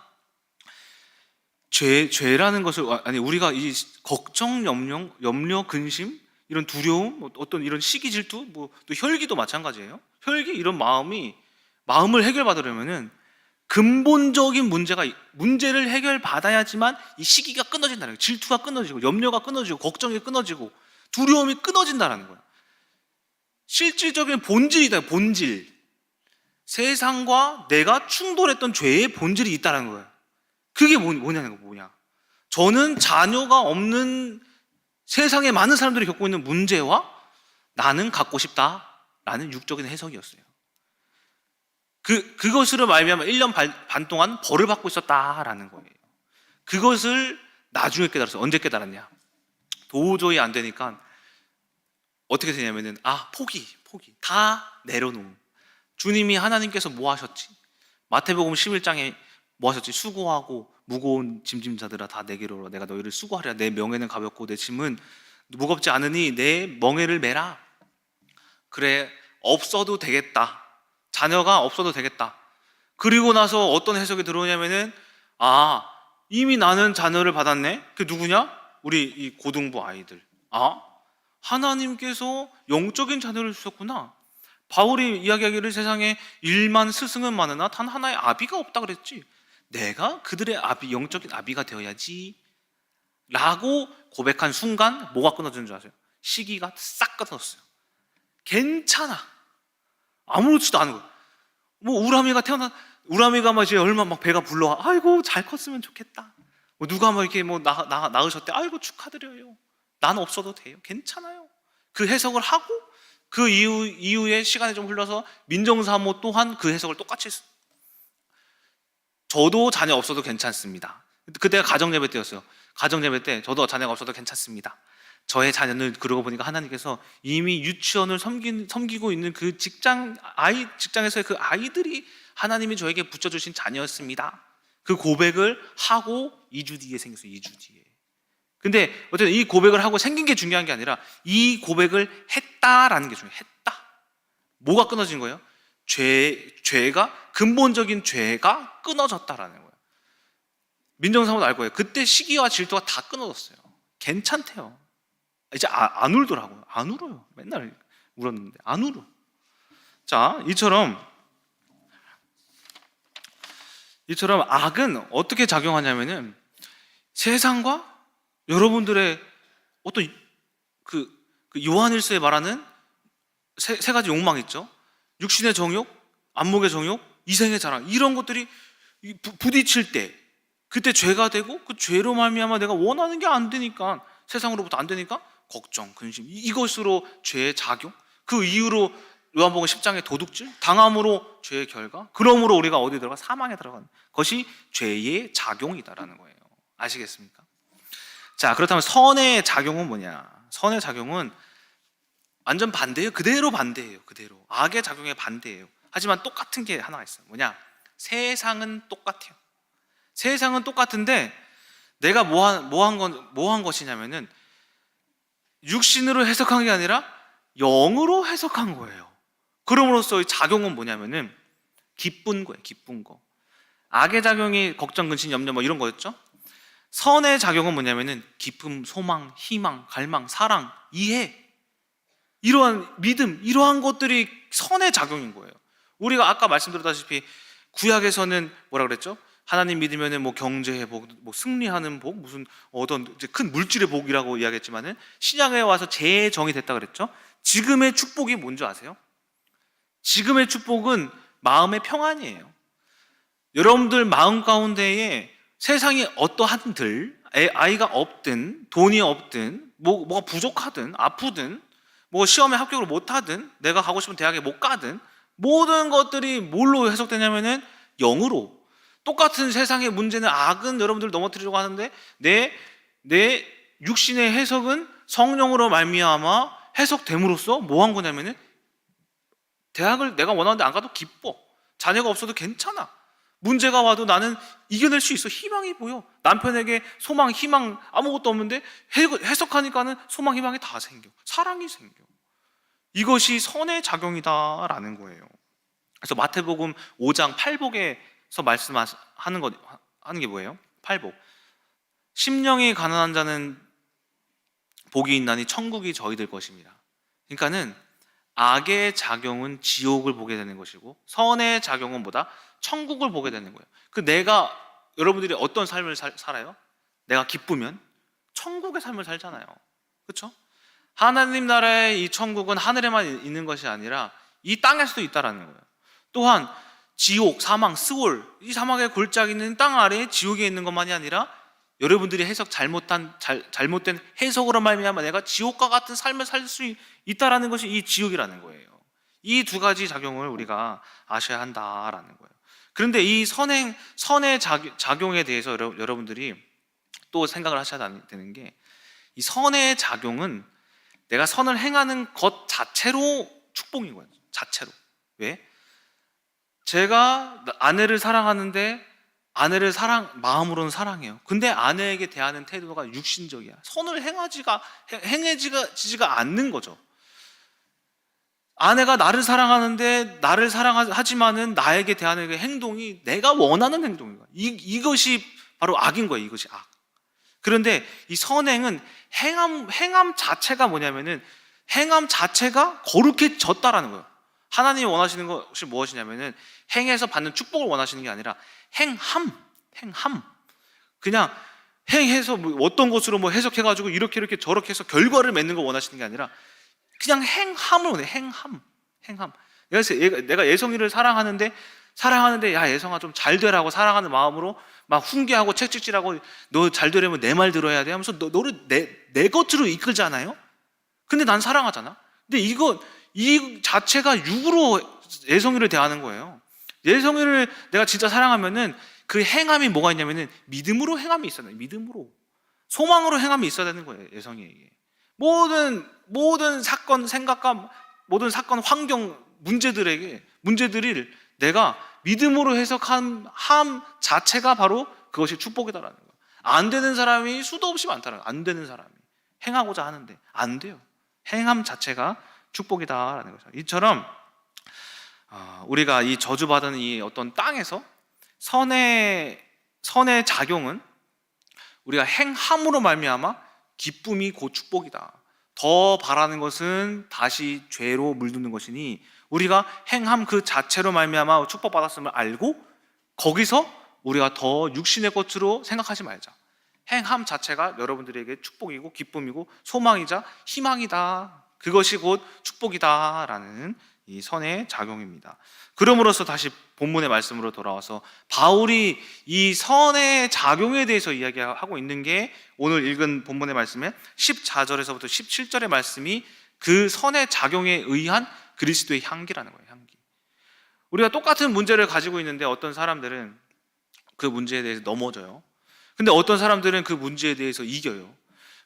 S1: 죄라는 것을, 우리가 이 걱정, 염려, 근심, 이런 두려움, 어떤 이런 시기, 질투, 또 혈기도 마찬가지예요. 혈기, 이런 마음을 해결받으려면은 근본적인 문제를 해결받아야지만 이 시기가 끊어진다는 거예요. 질투가 끊어지고, 염려가 끊어지고, 걱정이 끊어지고, 두려움이 끊어진다는 거예요. 실질적인 본질이다. 본질. 세상과 내가 충돌했던 죄의 본질이 있다는 거예요. 그게 뭐냐는 거야. 저는 자녀가 없는 세상에 많은 사람들이 겪고 있는 문제와 나는 갖고 싶다라는 육적인 해석이었어요. 그것으로 말미암아 1년 반 동안 벌을 받고 있었다라는 거예요. 그것을 나중에 깨달았어요. 언제 깨달았냐? 도저히 안 되니까 어떻게 되냐면은, 포기. 다 내려놓음. 주님이, 하나님께서 뭐 하셨지? 마태복음 11장에 뭐 하셨지? 수고하고 무거운 짐짐자들아 다 내게로 오라. 내가 너희를 수고하리라. 내 멍에는 가볍고 내 짐은 무겁지 않으니 내 멍에를 메라. 그래, 없어도 되겠다. 자녀가 없어도 되겠다. 그리고 나서 어떤 해석이 들어오냐면은, 이미 나는 자녀를 받았네. 그게 누구냐? 우리 이 고등부 아이들. 하나님께서 영적인 자녀를 주셨구나. 바울이 이야기하기를 세상에 1만 스승은 많으나 단 하나의 아비가 없다 그랬지. 내가 그들의 영적인 아비가 되어야지 라고 고백한 순간 뭐가 끊어지는 줄 아세요? 시기가 싹 끊어졌어요. 괜찮아. 아무렇지도 않은 거예요. 우람이가 막 이제 얼마 막 배가 불러. 아이고 잘 컸으면 좋겠다. 누가 막 이렇게 낳으셨대. 아이고 축하드려요. 나는 없어도 돼요. 괜찮아요. 그 해석을 하고, 그 이후에 시간이 좀 흘러서 민정사모 또한 그 해석을 똑같이 했어요. 저도 자녀 없어도 괜찮습니다. 그때가 가정예배 때였어요. 가정예배 때 저도 자녀가 없어도 괜찮습니다. 저의 자녀는, 그러고 보니까 하나님께서 이미 유치원을 섬기고 있는 그 직장에서의 그 아이들이 하나님이 저에게 붙여주신 자녀였습니다. 그 고백을 하고 2주 뒤에 생겼어요. 2주 뒤에. 근데 어쨌든 이 고백을 하고 생긴 게 중요한 게 아니라 이 고백을 했다라는 게 중요해요. 했다. 뭐가 끊어진 거예요? 근본적인 죄가 끊어졌다라는 거예요. 민정사모도 알 거예요. 그때 시기와 질투가 다 끊어졌어요. 괜찮대요. 이제 안 울더라고요. 안 울어요. 맨날 울었는데 안 울어. 자, 이처럼 악은 어떻게 작용하냐면은, 세상과 여러분들의 어떤 그 요한일서에 말하는 세 가지 욕망 있죠. 육신의 정욕, 안목의 정욕, 이생의 자랑, 이런 것들이 부딪힐 때 그때 죄가 되고, 그 죄로 말미암아 내가 원하는 게 안 되니까, 세상으로부터 안 되니까 걱정, 근심, 이것으로 죄의 작용, 그 이후로 요한복음 10장의 도둑질, 당함으로 죄의 결과, 그러므로 우리가 어디 들어가? 사망에 들어가는 것이 죄의 작용이다라는 거예요. 아시겠습니까? 자, 그렇다면 선의 작용은 뭐냐? 선의 작용은 완전 반대예요. 그대로 반대예요. 그대로 악의 작용의 반대예요. 하지만 똑같은 게 하나가 있어요. 뭐냐? 세상은 똑같아요. 세상은 똑같은데 내가 뭐 한 것이냐면은 육신으로 해석한 게 아니라 영으로 해석한 거예요. 그럼으로써 이 작용은 뭐냐면은 기쁜 거예요. 기쁜 거. 악의 작용이 걱정, 근심, 염려 뭐 이런 거였죠. 선의 작용은 뭐냐면은 기쁨, 소망, 희망, 갈망, 사랑, 이해, 이러한 믿음, 이러한 것들이 선의 작용인 거예요. 우리가 아까 말씀드렸다시피 구약에서는 뭐라 그랬죠? 하나님 믿으면은 뭐 경제의 복, 뭐 승리하는 복, 무슨 어떤 이제 큰 물질의 복이라고 이야기했지만은 신약에 와서 재정이 됐다 그랬죠? 지금의 축복이 뭔지 아세요? 지금의 축복은 마음의 평안이에요. 여러분들 마음 가운데에 세상이 어떠한들, 아이가 없든 돈이 없든 뭐가 부족하든 아프든 뭐 시험에 합격을 못하든 내가 가고 싶은 대학에 못 가든 모든 것들이 뭘로 해석되냐면은 영으로. 똑같은 세상의 문제는 악은 여러분들 넘어뜨리려고 하는데 내 육신의 해석은 성령으로 말미암아 해석됨으로써 뭐 한 거냐면은 대학을 내가 원하는데 안 가도 기뻐. 자녀가 없어도 괜찮아. 문제가 와도 나는 이겨낼 수 있어. 희망이 보여. 남편에게 소망, 희망 아무것도 없는데 해석하니까는 소망, 희망이 다 생겨. 사랑이 생겨. 이것이 선의 작용이다라는 거예요. 그래서 마태복음 5장 8복에서 하는 게 뭐예요? 8복. 심령이 가난한 자는 복이 있나니 천국이 저희들 것입니다. 그러니까는 악의 작용은 지옥을 보게 되는 것이고 선의 작용은 뭐다? 천국을 보게 되는 거예요. 내가 여러분들이 어떤 삶을 살아요? 내가 기쁘면 천국의 삶을 살잖아요. 그렇죠? 하나님 나라의 이 천국은 하늘에만 있는 것이 아니라 이 땅에서도 있다라는 거예요. 또한 지옥, 사망, 스올, 이 사막의 골짜기 있는 땅 아래에 지옥에 있는 것만이 아니라 여러분들이 잘못된 해석으로 말미암아 내가 지옥과 같은 삶을 살 수 있다라는 것이 이 지옥이라는 거예요. 이 두 가지 작용을 우리가 아셔야 한다라는 거예요. 그런데 이 선의 작용에 대해서 여러분들이 또 생각을 하셔야 되는 게, 이 선의 작용은 내가 선을 행하는 것 자체로 축복인 거예요. 자체로. 왜? 제가 아내를 사랑하는데 아내를 마음으로는 사랑해요. 근데 아내에게 대하는 태도가 육신적이야. 선을 행해지지가 않는 거죠. 아내가 나를 사랑하는데 나를 사랑하지만은 나에게 대하는 그 행동이 내가 원하는 행동인 거야. 이것이 바로 악인 거예요. 이것이 악. 그런데 이 선행은 행함 자체가 뭐냐면은 행함 자체가 거룩해졌다라는 거예요. 하나님이 원하시는 것이 무엇이냐면은 행해서 받는 축복을 원하시는 게 아니라 행함. 그냥 행해서 뭐 어떤 것으로 뭐 해석해가지고 이렇게 저렇게 해서 결과를 맺는 걸 원하시는 게 아니라 그냥 행함을 원해. 행함. 그래서 내가 예성이를 사랑하는데 야 예성아 좀 잘 되라고 사랑하는 마음으로 막 훈계하고 채찍질하고 너 잘 되려면 내 말 들어야 돼 하면서 너를 내 곁으로 이끌잖아요. 근데 난 사랑하잖아. 근데 이 자체가 육으로 예성이를 대하는 거예요. 예성이를 내가 진짜 사랑하면은 그 행함이 뭐가 있냐면은 믿음으로 행함이 있어야 돼요. 믿음으로. 소망으로 행함이 있어야 되는 거예요. 예성이에게. 모든 사건 생각과 모든 사건 환경 문제들을 내가 믿음으로 해석한 함 자체가 바로 그것이 축복이다라는 거예요. 안 되는 사람이 수도 없이 많다는 거예요. 안 되는 사람이 행하고자 하는데 안 돼요. 행함 자체가 축복이다라는 거죠. 이처럼 우리가 이 저주받은 이 어떤 땅에서 선의 작용은 우리가 행함으로 말미암아 기쁨이 곧 축복이다. 더 바라는 것은 다시 죄로 물드는 것이니 우리가 행함 그 자체로 말미암아 축복받았음을 알고 거기서 우리가 더 육신의 것으로 생각하지 말자. 행함 자체가 여러분들에게 축복이고 기쁨이고 소망이자 희망이다. 그것이 곧 축복이다라는 이 선의 작용입니다. 그럼으로써 다시 본문의 말씀으로 돌아와서 바울이 이 선의 작용에 대해서 이야기하고 있는 게 오늘 읽은 본문의 말씀에 14절에서부터 17절의 말씀이 그 선의 작용에 의한 그리스도의 향기라는 거예요. 향기. 우리가 똑같은 문제를 가지고 있는데 어떤 사람들은 그 문제에 대해서 넘어져요. 근데 어떤 사람들은 그 문제에 대해서 이겨요.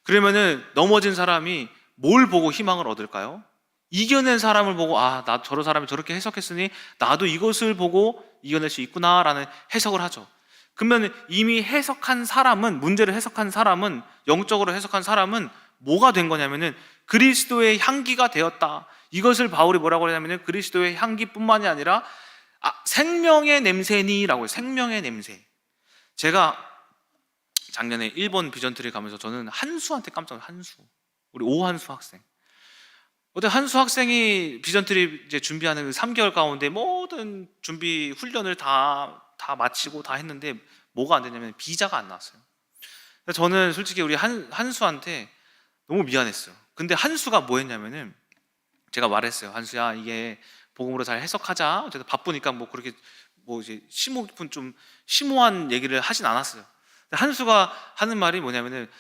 S1: 그러면은 넘어진 사람이 뭘 보고 희망을 얻을까요? 이겨낸 사람을 보고 나 저런 사람이 저렇게 해석했으니 나도 이것을 보고 이겨낼 수 있구나라는 해석을 하죠. 그러면 이미 해석한 사람은, 문제를 해석한 사람은, 영적으로 해석한 사람은 뭐가 된 거냐면은 그리스도의 향기가 되었다. 이것을 바울이 뭐라고 하냐면은 그리스도의 향기뿐만이 아니라 생명의 냄새니라고 해요. 생명의 냄새. 제가 작년에 일본 비전트리 가면서 저는 한수한테 깜짝 놀랐어요. 한수. 우리 오한수 학생. 어때 한수 학생이 비전트리 이제 준비하는 그 3개월 가운데 모든 준비 훈련을 다 마치고 다 했는데 뭐가 안 되냐면 비자가 안 나왔어요. 저는 솔직히 우리 한수한테 너무 미안했어요. 근데 한수가 뭐 했냐면은 제가 말했어요. 한수야, 이게 복음으로 잘 해석하자. 어쨌든 바쁘니까 뭐 그렇게 뭐 이제 심오 깊은 좀 심오한 얘기를 하진 않았어요. 한수가 하는 말이 뭐냐면은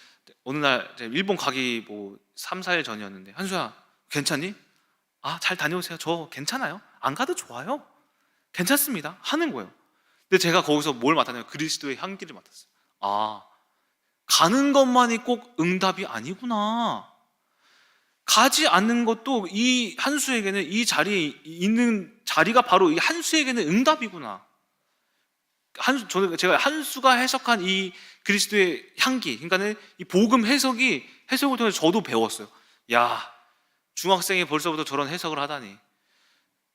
S1: 어느 날 일본 가기 뭐 3, 4일 전이었는데 한수야 괜찮니? 잘 다녀오세요. 저 괜찮아요. 안 가도 좋아요. 괜찮습니다. 하는 거예요. 근데 제가 거기서 뭘 맡았냐면 그리스도의 향기를 맡았어요. 가는 것만이 꼭 응답이 아니구나. 가지 않는 것도 이 한수에게는 이 자리에 있는 자리가 바로 이 한수에게는 응답이구나. 제가 한수가 해석한 이 그리스도의 향기, 그러니까는 이 복음 해석을 통해서 저도 배웠어요. 야, 중학생이 벌써부터 저런 해석을 하다니.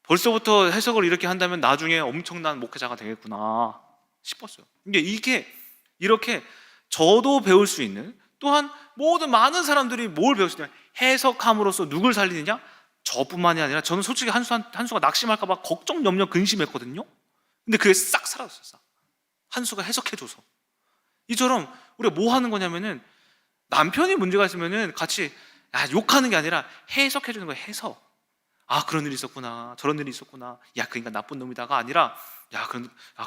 S1: 벌써부터 해석을 이렇게 한다면 나중에 엄청난 목회자가 되겠구나 싶었어요. 이게 이렇게 저도 배울 수 있는, 또한 모든 많은 사람들이 뭘 배울 수 있냐? 해석함으로써 누굴 살리느냐? 저뿐만이 아니라 저는 솔직히 한수가 낙심할까 봐 걱정, 염려, 근심했거든요. 근데 그게 싹 사라졌어요. 한수가 해석해줘서. 이처럼 우리가 뭐 하는 거냐면은 남편이 문제가 있으면은 같이 욕하는 게 아니라 해석해주는 거예요. 해석. 그런 일이 있었구나. 저런 일이 있었구나. 야, 그 인간 나쁜 놈이다가 아니라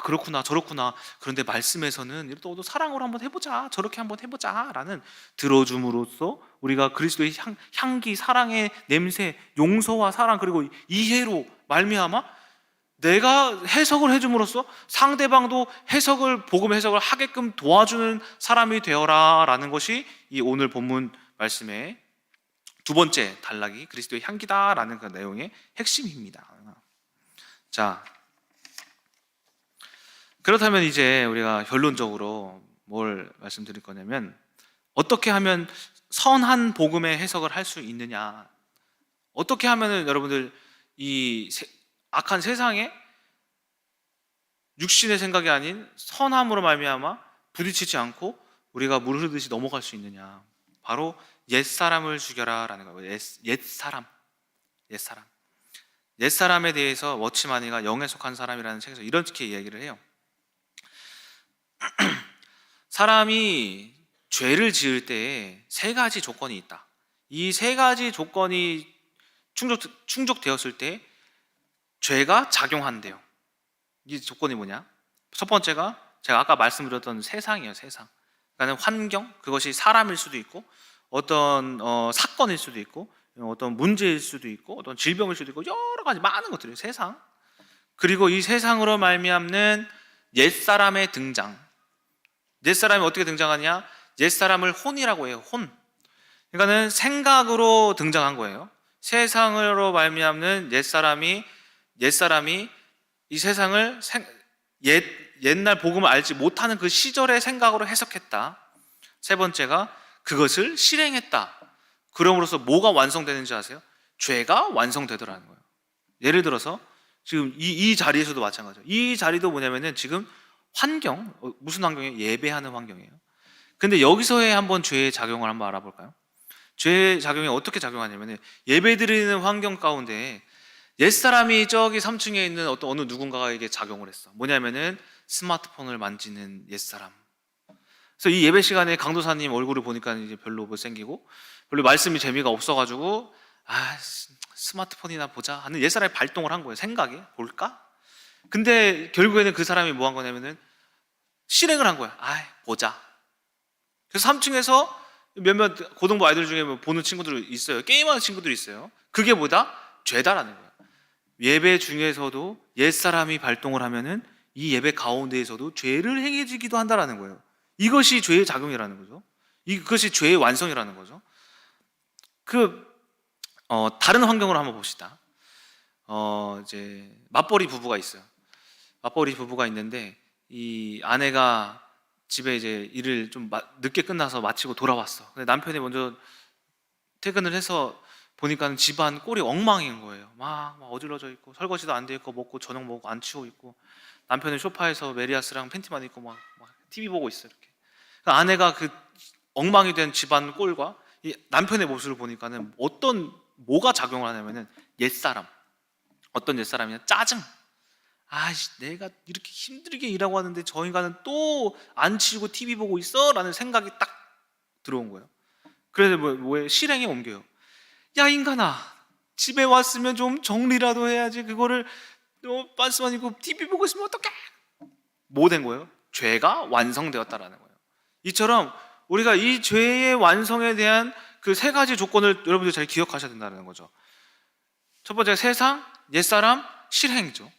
S1: 그렇구나 저렇구나. 그런데 말씀에서는 또 사랑으로 한번 해보자. 저렇게 한번 해보자 라는 들어줌으로써 우리가 그리스도의 향기, 사랑의 냄새, 용서와 사랑, 그리고 이해로 말미암아 내가 해석을 해줌으로써 상대방도 복음 해석을 하게끔 도와주는 사람이 되어라 라는 것이 이 오늘 본문 말씀의 두 번째 단락이 그리스도의 향기다라는 그 내용의 핵심입니다. 자, 그렇다면 이제 우리가 결론적으로 뭘 말씀드릴 거냐면 어떻게 하면 선한 복음의 해석을 할 수 있느냐, 어떻게 하면은 여러분들 이 악한 세상에 육신의 생각이 아닌 선함으로 말미암아 부딪히지 않고 우리가 물 흐르듯이 넘어갈 수 있느냐. 바로 옛사람을 죽여라 라는 거예요. 옛사람에 대해서 워치마니가 영에 속한 사람이라는 책에서 이렇게 이야기를 해요. 사람이 죄를 지을 때에 세 가지 조건이 있다. 이 세 가지 조건이 충족되었을 때 죄가 작용한대요. 이 조건이 뭐냐? 첫 번째가 제가 아까 말씀드렸던 세상이에요. 세상. 그러니까 환경, 그것이 사람일 수도 있고 어떤 사건일 수도 있고 어떤 문제일 수도 있고 어떤 질병일 수도 있고 여러 가지 많은 것들이에요. 세상. 그리고 이 세상으로 말미암는 옛사람의 등장. 옛사람이 어떻게 등장하냐? 옛사람을 혼이라고 해요. 혼. 그러니까는 생각으로 등장한 거예요. 세상으로 말미암는 옛사람이 이 세상을 옛날 복음을 알지 못하는 그 시절의 생각으로 해석했다. 세 번째가 그것을 실행했다. 그럼으로써 뭐가 완성되는지 아세요? 죄가 완성되더라는 거예요. 예를 들어서 지금 이 자리에서도 마찬가지예요. 이 자리도 뭐냐면은 지금 환경, 무슨 환경이에요? 예배하는 환경이에요. 근데 여기서의 한번 죄의 작용을 한번 알아볼까요? 죄의 작용이 어떻게 작용하냐면은 예배드리는 환경 가운데 옛사람이 저기 3층에 있는 어느 누군가에게 작용을 했어. 뭐냐면은 스마트폰을 만지는 옛사람. 그래서 이 예배 시간에 강도사님 얼굴을 보니까 이제 별로 못생기고 별로 말씀이 재미가 없어가지고 스마트폰이나 보자 하는 옛사람이 발동을 한 거예요. 생각에 볼까? 근데 결국에는 그 사람이 뭐 한 거냐면은 실행을 한 거야. 보자. 그래서 3층에서 몇몇 고등부 아이들 중에 뭐 보는 친구들 있어요. 게임하는 친구들이 있어요. 그게 뭐다? 죄다라는 거야. 예배 중에서도 옛사람이 발동을 하면은 이 예배 가운데에서도 죄를 행해지기도 한다라는 거예요. 이것이 죄의 작용이라는 거죠. 이것이 죄의 완성이라는 거죠. 다른 환경으로 한번 봅시다. 이제 맞벌이 부부가 있어요. 맞벌이 부부가 있는데 이 아내가 집에 이제 일을 좀 늦게 끝나서 마치고 돌아왔어. 근데 남편이 먼저 퇴근을 해서 보니까 집안 꼴이 엉망인 거예요. 막 어질러져 있고 설거지도 안 돼 있고 먹고 저녁 먹고 안 치워 있고 남편은 소파에서 메리아스랑 팬티만 입고 막 TV 보고 있어 이렇게. 그러니까 아내가 그 엉망이 된 집안 꼴과 이 남편의 모습을 보니까는 뭐가 작용을 하냐면은 옛사람. 어떤 옛사람이냐? 짜증. 내가 이렇게 힘들게 일하고 하는데 저 인간은 또 안 치우고 TV 보고 있어? 라는 생각이 딱 들어온 거예요. 그래서 뭐에 실행에 옮겨요. 야 인간아, 집에 왔으면 좀 정리라도 해야지. 그거를 빤스만 입고 TV 보고 있으면 어떡해? 뭐 된 거예요? 죄가 완성되었다라는 거예요. 이처럼 우리가 이 죄의 완성에 대한 그 세 가지 조건을 여러분들 잘 기억하셔야 된다는 거죠. 첫 번째, 세상, 옛사람, 실행이죠.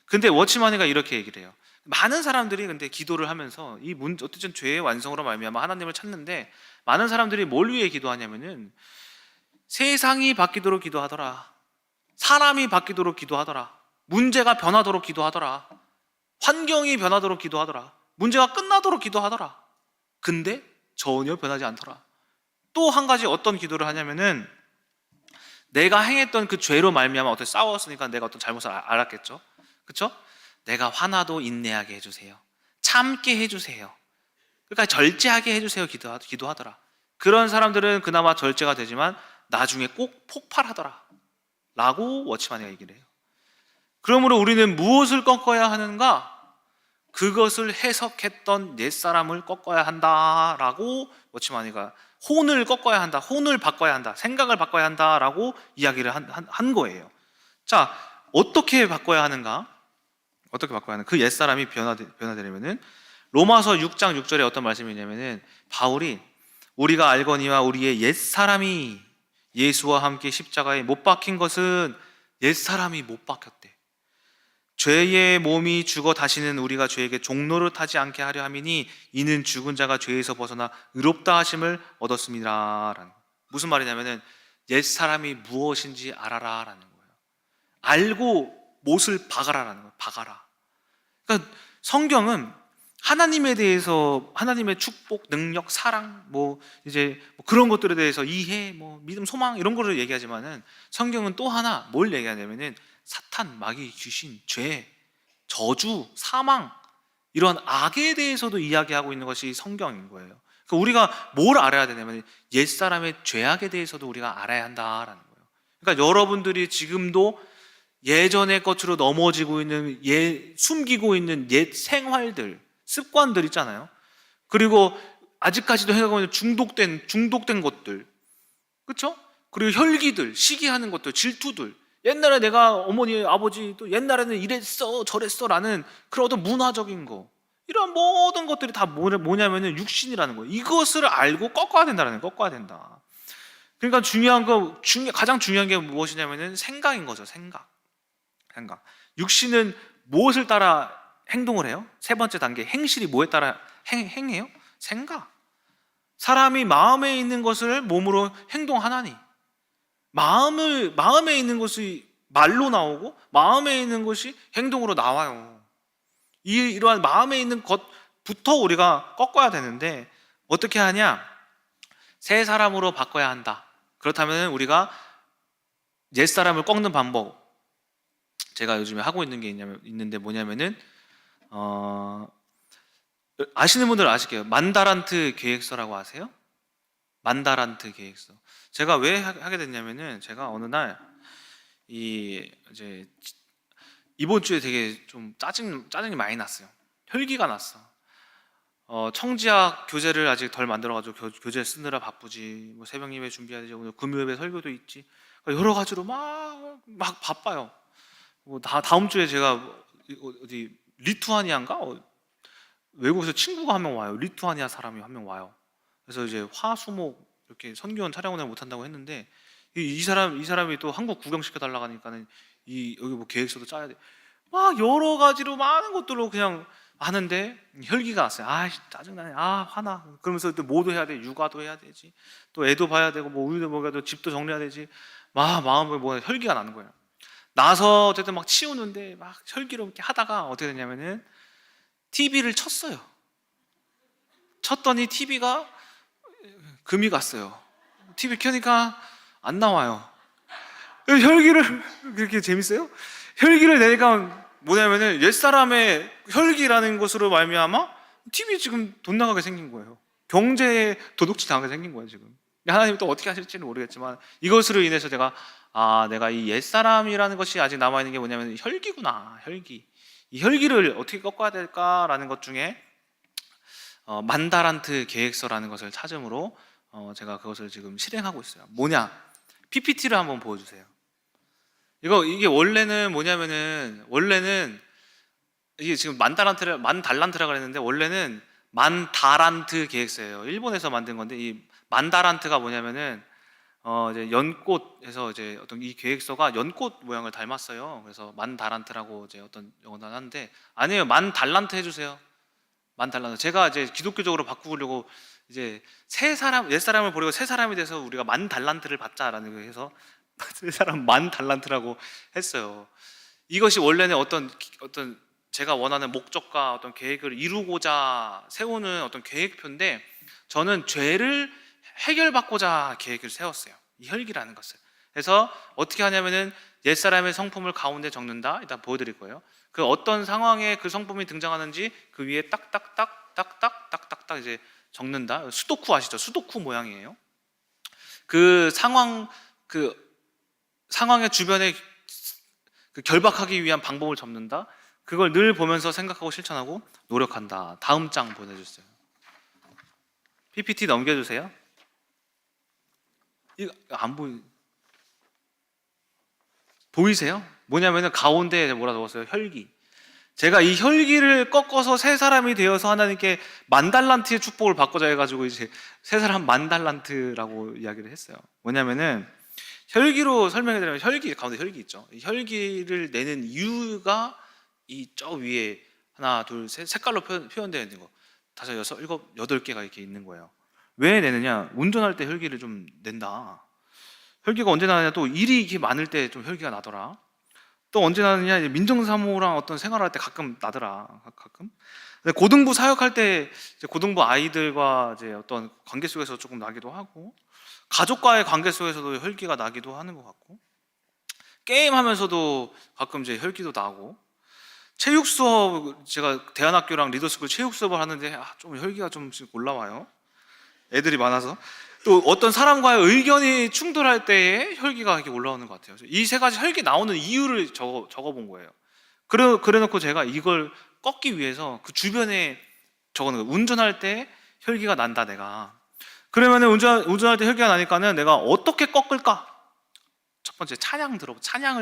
S1: 근데 워치마니가 이렇게 얘기를 해요. 많은 사람들이 근데 기도를 하면서 어쨌든 죄의 완성으로 말미암아 하나님을 찾는데 많은 사람들이 뭘 위해 기도하냐면은 세상이 바뀌도록 기도하더라. 사람이 바뀌도록 기도하더라. 문제가 변하도록 기도하더라. 환경이 변하도록 기도하더라. 문제가 끝나도록 기도하더라. 근데 전혀 변하지 않더라. 또 한 가지 어떤 기도를 하냐면은 내가 행했던 그 죄로 말미암아 어떻게 싸웠으니까 내가 어떤 잘못을 알았겠죠. 그렇죠? 내가 화나도 인내하게 해주세요. 참게 해주세요. 그러니까 절제하게 해주세요. 기도하더라. 그런 사람들은 그나마 절제가 되지만 나중에 꼭 폭발하더라 라고 워치마니가 얘기를 해요. 그러므로 우리는 무엇을 꺾어야 하는가? 그것을 해석했던 옛사람을 꺾어야 한다라고 워치마니가 혼을 꺾어야 한다, 혼을 바꿔야 한다, 생각을 바꿔야 한다라고 이야기를 한 거예요. 자, 어떻게 바꿔야 하는가? 어떻게 바꿔야 하는가? 그 옛사람이 변화되려면은 로마서 6장 6절에 어떤 말씀이 있냐면은 바울이 우리가 알거니와 우리의 옛사람이 예수와 함께 십자가에 못 박힌 것은 옛사람이 못 박혔대. 죄의 몸이 죽어 다시는 우리가 죄에게 종노릇하지 않게 하려 함이니 이는 죽은 자가 죄에서 벗어나 의롭다 하심을 얻었습니다. 라는 거예요. 무슨 말이냐면은 옛사람이 무엇인지 알아라 라는 거예요. 알고 못을 박아라라는 거예요. 박아라. 그러니까 성경은 하나님에 대해서 하나님의 축복, 능력, 사랑, 그런 것들에 대해서 이해, 믿음, 소망 이런 거를 얘기하지만은 성경은 또 하나 뭘 얘기하냐면은 사탄, 마귀, 귀신, 죄, 저주, 사망 이런 악에 대해서도 이야기하고 있는 것이 성경인 거예요. 그러니까 우리가 뭘 알아야 되냐면 옛사람의 죄악에 대해서도 우리가 알아야 한다라는 거예요. 그러니까 여러분들이 지금도 예전의 것으로 넘어지고 있는 숨기고 있는 옛 생활들, 습관들 있잖아요. 그리고 아직까지도 해가고 있는 중독된 것들, 그렇죠? 그리고 혈기들, 시기하는 것들, 질투들. 옛날에 내가 어머니, 아버지 또 옛날에는 이랬어, 저랬어라는 그런 어떤 문화적인 거, 이런 모든 것들이 다 뭐냐면은 육신이라는 거예요. 이것을 알고 꺾어야 된다는 거예요. 꺾어야 된다. 그러니까 가장 중요한 게 무엇이냐면은 생각인 거죠. 생각. 육신은 무엇을 따라 행동을 해요? 세 번째 단계, 행실이 뭐에 따라 행해요? 생각. 사람이 마음에 있는 것을 몸으로 행동하나니, 마음에 있는 것이 말로 나오고 마음에 있는 것이 행동으로 나와요. 이러한 마음에 있는 것부터 우리가 꺾어야 되는데 어떻게 하냐? 새 사람으로 바꿔야 한다. 그렇다면 우리가 옛사람을 꺾는 방법, 제가 요즘에 하고 있는 게 있는데 뭐냐면은 아시는 분들 아실게요. 만다란트 계획서라고 아세요? 만다란트 계획서. 제가 왜 하게 됐냐면은 제가 어느 날 이제 이번 주에 되게 좀 짜증이 많이 났어요. 혈기가 났어. 청지학 교재를 아직 덜 만들어가지고 교재 쓰느라 바쁘지. 새벽 예배 준비해야 되지. 오늘 금요 예배 설교도 있지. 그러니까 여러 가지로 막 바빠요. 뭐 다음 주에 제가 어디 리투아니아인가 외국에서 친구가 한 명 와요. 리투아니아 사람이 한 명 와요. 그래서 이제 화수목 이렇게 선교원 촬영을 못 한다고 했는데 이 사람이 또 한국 구경시켜 달라고 하니까는 여기 뭐 계획서도 짜야 돼. 막 여러 가지로 많은 것들로 그냥 하는데 혈기가 났어요. 짜증나네. 화나. 그러면서 또 뭐도 해야 돼. 육아도 해야 되지. 또 애도 봐야 되고 뭐 우유도 먹여야 되고 집도 정리해야 되지. 마음에 뭐 혈기가 나는 거예요. 나서 어쨌든 막 치우는데 막 혈기로 이렇게 하다가 어떻게 됐냐면은 TV를 쳤어요. 쳤더니 TV가 금이 갔어요. TV 켜니까 안 나와요. 혈기를 그렇게 재밌어요? 혈기를 내니까 뭐냐면은 옛사람의 혈기라는 것으로 말미암아 TV 지금 돈 나가게 생긴 거예요. 경제에 도둑질 당하게 생긴 거예요 지금. 하나님이 또 어떻게 하실지는 모르겠지만 이것으로 인해서 내가 이 옛사람이라는 것이 아직 남아있는 게 뭐냐면 혈기구나. 혈기. 이 혈기를 어떻게 꺾어야 될까라는 것 중에 만다란트 계획서라는 것을 찾음으로 제가 그것을 지금 실행하고 있어요. 뭐냐? PPT를 한번 보여주세요. 이게 원래는 뭐냐면은 원래는 이게 지금 만달란트라고 그랬는데 원래는 만다란트 계획서예요. 일본에서 만든 건데 이 만다란트가 뭐냐면은 이제 연꽃에서 이제 어떤 이 계획서가 연꽃 모양을 닮았어요. 그래서 만다란트라고 이제 어떤 영어는 하는데 아니에요. 만달란트 해주세요. 만달란트. 제가 이제 기독교적으로 바꾸려고 이제 옛사람을 버리고 새 사람이 돼서 우리가 만달란트를 받자라는 거 해서 새 사람 만달란트라고 했어요. 이것이 원래는 어떤 제가 원하는 목적과 어떤 계획을 이루고자 세우는 어떤 계획표인데 저는 죄를 해결받고자 계획을 세웠어요. 이 혈기라는 것을. 그래서 어떻게 하냐면은 옛사람의 성품을 가운데 적는다. 이따 보여드릴 거예요. 그 어떤 상황에 그 성품이 등장하는지 그 위에 딱딱딱 이제 적는다. 수도쿠 아시죠? 수도쿠 모양이에요. 그 상황의 주변에 결박하기 위한 방법을 접는다. 그걸 늘 보면서 생각하고 실천하고 노력한다. 다음 장 보내주세요. PPT 넘겨주세요. 이거 안 보이세요? 뭐냐면은 가운데에 뭐라 적었어요? 혈기. 제가 이 혈기를 꺾어서 새 사람이 되어서 하나님께 만달란트의 축복을 받고자 해가지고 이제 새 사람 만달란트라고 이야기를 했어요. 뭐냐면은 혈기로 설명해드리면 가운데 혈기 있죠. 이 혈기를 내는 이유가 이 저 위에 하나, 둘, 셋 색깔로 표현되어 있는 거 5, 6, 7, 8개가 이렇게 있는 거예요. 왜 내느냐? 운전할 때 혈기를 좀 낸다. 혈기가 언제 나느냐? 또 일이 이렇게 많을 때 좀 혈기가 나더라. 또 언제 나느냐? 이제 민정사무랑 어떤 생활할 때 가끔 나더라. 가끔. 고등부 사역할 때 이제 고등부 아이들과 이제 어떤 관계 속에서 조금 나기도 하고, 가족과의 관계 속에서도 혈기가 나기도 하는 것 같고, 게임하면서도 가끔 이제 혈기도 나고, 체육 수업 제가 대안학교랑 리더스쿨 체육 수업을 하는데 좀 혈기가 좀 올라와요. 애들이 많아서. 또 어떤 사람과의 의견이 충돌할 때에 혈기가 이렇게 올라오는 것 같아요. 이 세 가지 혈기 나오는 이유를 적어본 거예요. 그래놓고 제가 이걸 꺾기 위해서 그 주변에 적어놓은 거예요. 운전할 때 혈기가 난다 내가. 그러면 운전할 때 혈기가 나니까는 내가 어떻게 꺾을까? 첫 번째 찬양을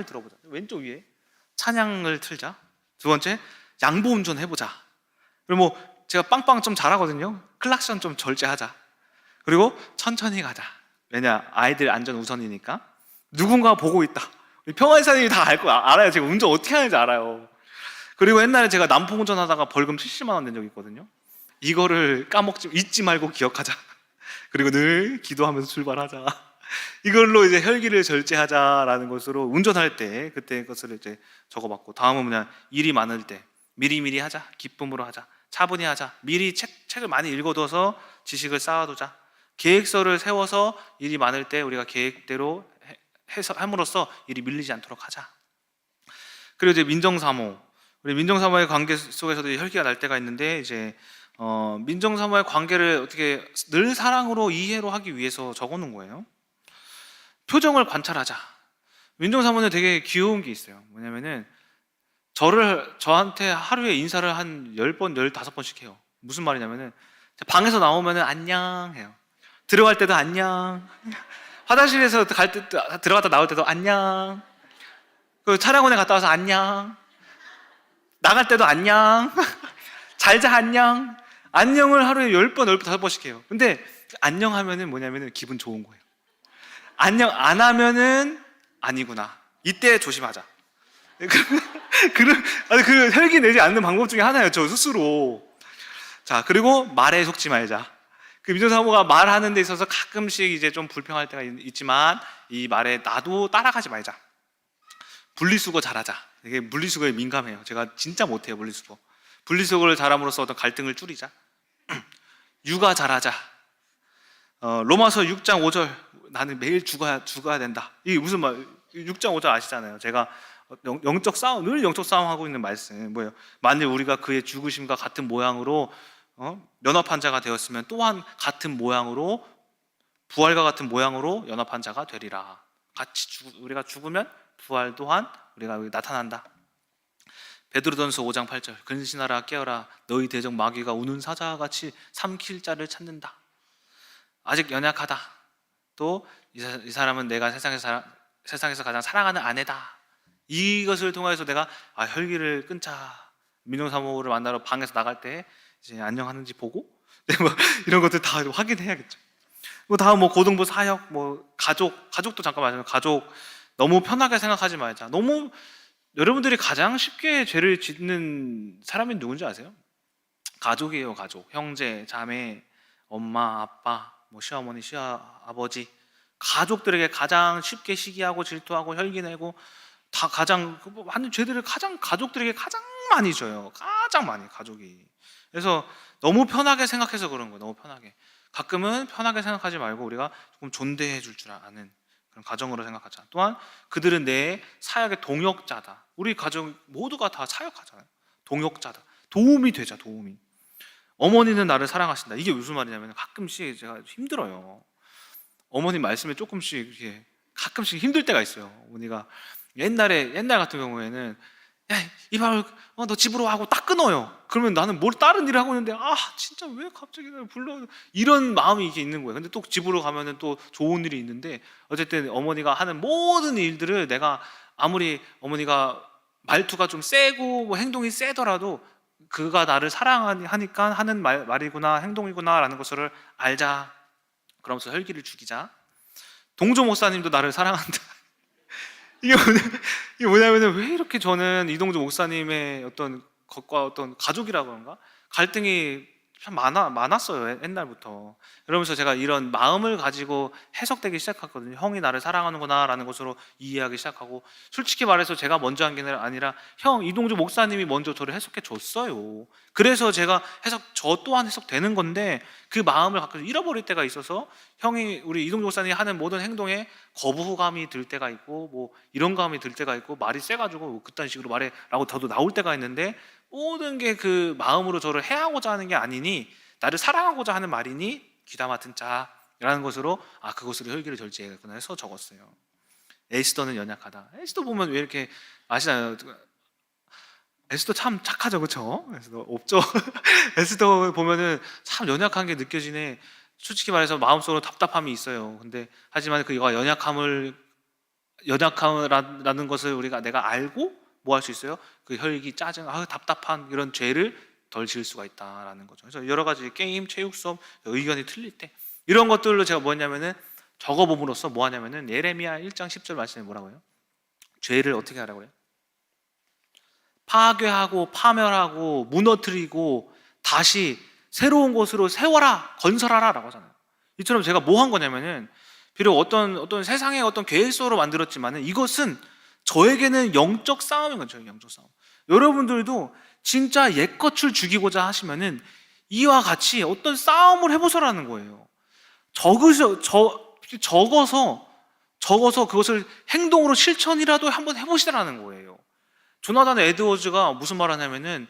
S1: 들어보자. 왼쪽 위에 찬양을 틀자. 두 번째 양보 운전 해보자. 그리고 뭐 제가 빵빵 좀 잘하거든요. 클락션 좀 절제하자. 그리고 천천히 가자. 왜냐? 아이들 안전 우선이니까. 누군가 보고 있다. 평화이사님이 다 알아요. 제가 운전 어떻게 하는지 알아요. 그리고 옛날에 제가 남포 운전하다가 벌금 70만 원 낸 적이 있거든요. 이거를 잊지 말고 기억하자. 그리고 늘 기도하면서 출발하자. 이걸로 이제 혈기를 절제하자라는 것으로 운전할 때 그때 것을 이제 적어봤고, 다음은 뭐냐? 일이 많을 때 미리미리 하자. 기쁨으로 하자. 차분히 하자. 미리 책을 많이 읽어둬서 지식을 쌓아두자. 계획서를 세워서 일이 많을 때 우리가 계획대로 해서 함으로써 일이 밀리지 않도록 하자. 그리고 이제 민정사모, 우리 민정사모의 관계 속에서도 혈기가 날 때가 있는데 이제 민정사모의 관계를 어떻게 늘 사랑으로 이해로 하기 위해서 적어놓은 거예요. 표정을 관찰하자. 민정사모는 되게 귀여운 게 있어요. 뭐냐면은 저한테 하루에 인사를 한 10번, 15번씩 해요. 무슨 말이냐면은 방에서 나오면은 안녕 해요. 들어갈 때도 안녕. 화장실에서 갈 때 들어갔다 나올 때도 안녕. 그 촬영원에 갔다 와서 안녕. 나갈 때도 안녕. 잘자 안녕. 안녕을 하루에 10번, 10번, 5번씩 해요. 근데 안녕 하면은 뭐냐면은 기분 좋은 거예요. 안녕 안 하면은 아니구나. 이때 조심하자. 그 혈기 내지 않는 방법 중에 하나예요, 저 스스로. 자, 그리고 말에 속지 말자. 그 민정사모가 말하는 데 있어서 가끔씩 이제 좀 불평할 때가 있지만 이 말에 나도 따라가지 말자. 분리수거 잘하자. 이게 분리수거에 민감해요. 제가 진짜 못해요, 분리수거. 분리수거를 잘함으로써 어떤 갈등을 줄이자. 육아 잘하자. 로마서 6장 5절 나는 매일 죽어야 된다. 이게 무슨 말? 6장 5절 아시잖아요. 제가 영적 싸움, 늘 영적 싸움하고 있는 말씀 뭐예요? 만일 우리가 그의 죽으심과 같은 모양으로 연합한 자가 되었으면 또한 같은 모양으로 부활과 같은 모양으로 연합한 자가 되리라. 우리가 죽으면 부활 또한 우리가 나타난다. 베드로전서 5장 8절 근신하라 깨어라 너희 대적 마귀가 우는 사자같이 삼킬 자를 찾는다. 아직 연약하다. 또 이 사람은 내가 세상에서 가장 사랑하는 아내다. 이것을 통해서 내가 혈기를 끊자. 민정사모를 만나러 방에서 나갈 때 이제 안녕하는지 보고 뭐 이런 것들 다 확인해야겠죠. 뭐 다음 뭐 고등부 사역 뭐 가족도 잠깐 말하자면 가족 너무 편하게 생각하지 말자. 너무 여러분들이 가장 쉽게 죄를 짓는 사람이 누군지 아세요? 가족이에요. 가족. 형제, 자매, 엄마, 아빠, 뭐 시어머니, 시아버지. 가족들에게 가장 쉽게 시기하고 질투하고 혈기내고 다 가장 하는 죄들을 가장 가족들에게 가장 많이 져요. 가장 많이 가족이. 그래서 너무 편하게 생각해서 그런 거예요. 너무 편하게. 가끔은 편하게 생각하지 말고 우리가 조금 존대해 줄 줄 아는 그런 가정으로 생각하자. 또한 그들은 내 사역의 동역자다. 우리 가족 모두가 다 사역하잖아요. 동역자다. 도움이 되자. 도움이. 어머니는 나를 사랑하신다. 이게 무슨 말이냐면 가끔씩 제가 힘들어요. 어머니 말씀에 조금씩 이렇게 가끔씩 힘들 때가 있어요. 어머니가 옛날 같은 경우에는 야, 이발 너 집으로 와 하고 딱 끊어요. 그러면 나는 뭘 다른 일을 하고 있는데 진짜 왜 갑자기 날 불러 이런 마음이 이게 있는 거예요. 근데 또 집으로 가면은 또 좋은 일이 있는데 어쨌든 어머니가 하는 모든 일들을 내가 아무리 어머니가 말투가 좀 세고 뭐 행동이 세더라도 그가 나를 사랑하니까 하는 말이구나 행동이구나라는 것을 알자. 그러면서 혈기를 죽이자. 동조 목사님도 나를 사랑한다. 이게 뭐냐면은 왜 이렇게 저는 이동주 목사님의 어떤 것과 어떤 가족이라고 그런가 갈등이 참 많았어요. 옛날부터. 그러면서 제가 이런 마음을 가지고 해석되기 시작했거든요. 형이 나를 사랑하는구나 라는 것으로 이해하기 시작하고, 솔직히 말해서 제가 먼저 한 게 아니라 이동주 목사님이 먼저 저를 해석해 줬어요. 그래서 제가 저 또한 해석되는 건데 그 마음을 가끔 잃어버릴 때가 있어서 우리 이동주 목사님이 하는 모든 행동에 거부감이 들 때가 있고 뭐 이런 감이 들 때가 있고 말이 세가지고 그딴 식으로 말해 라고 저도 나올 때가 있는데, 모든 게 그 마음으로 저를 해하고자 하는 게 아니니 나를 사랑하고자 하는 말이니 귀담아 듣는 자라는 것으로 그것으로 혈기를 절제해야겠구나 해서 적었어요. 에스더는 연약하다. 에스더 보면 왜 이렇게 아시나요? 에스더 참 착하죠, 그렇죠? 에스더 없죠. 에스더 보면은 참 연약한 게 느껴지네. 솔직히 말해서 마음속으로 답답함이 있어요. 근데 하지만 그가 연약함이라는 것을 내가 알고 뭐 할 수 있어요? 그 혈기, 짜증, 답답한 이런 죄를 덜 지을 수가 있다라는 거죠. 그래서 여러 가지 게임, 체육 수업, 의견이 틀릴 때 이런 것들로 제가 뭐냐면은 적어봄으로써 뭐 하냐면은 예레미야 1장 10절 말씀에 뭐라고 해요? 죄를 어떻게 하라고 해요? 파괴하고 파멸하고 무너뜨리고 다시 새로운 곳으로 세워라, 건설하라 라고 하잖아요. 이처럼 제가 뭐 한 거냐면은 비록 어떤 세상의 어떤 계획서로 만들었지만은 이것은 저에게는 영적 싸움인 거죠. 영적 싸움. 여러분들도 진짜 옛것을 죽이고자 하시면은 이와 같이 어떤 싸움을 해보서라는 거예요. 적어서 그것을 행동으로 실천이라도 한번 해보시라는 거예요. 조나단 에드워즈가 무슨 말 하냐면은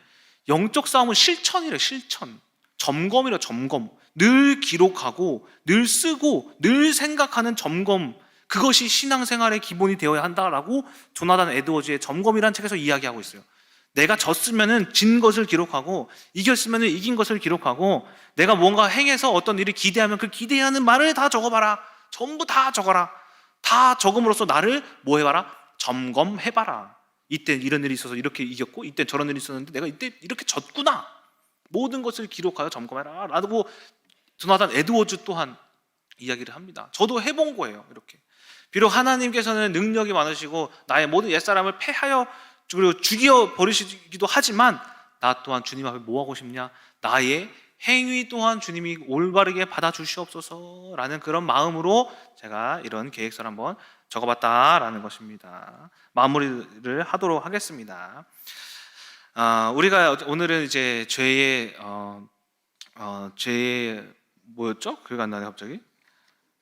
S1: 영적 싸움은 실천이래. 실천. 점검이래. 점검. 늘 기록하고 늘 쓰고 늘 생각하는 점검, 그것이 신앙생활의 기본이 되어야 한다라고 조나단 에드워즈의 점검이라는 책에서 이야기하고 있어요. 내가 졌으면은 진 것을 기록하고 이겼으면은 이긴 것을 기록하고 내가 뭔가 행해서 어떤 일을 기대하면 그 기대하는 말을 다 적어봐라. 전부 다 적어라. 다 적음으로써 나를 뭐 해봐라? 점검해봐라. 이때 이런 일이 있어서 이렇게 이겼고, 이때 저런 일이 있었는데 내가 이때 이렇게 졌구나. 모든 것을 기록하여 점검해라 라고 조나단 에드워즈 또한 이야기를 합니다. 저도 해본 거예요. 이렇게 비록 하나님께서는 능력이 많으시고 나의 모든 옛사람을 패하여 그리고 죽여 버리시기도 하지만 나 또한 주님 앞에 뭐 하고 싶냐? 나의 행위 또한 주님이 올바르게 받아주시옵소서라는 그런 마음으로 제가 이런 계획서를 한번 적어봤다라는 것입니다. 마무리를 하도록 하겠습니다. 우리가 오늘은 이제 죄의 뭐였죠? 기억이 안 나네 갑자기.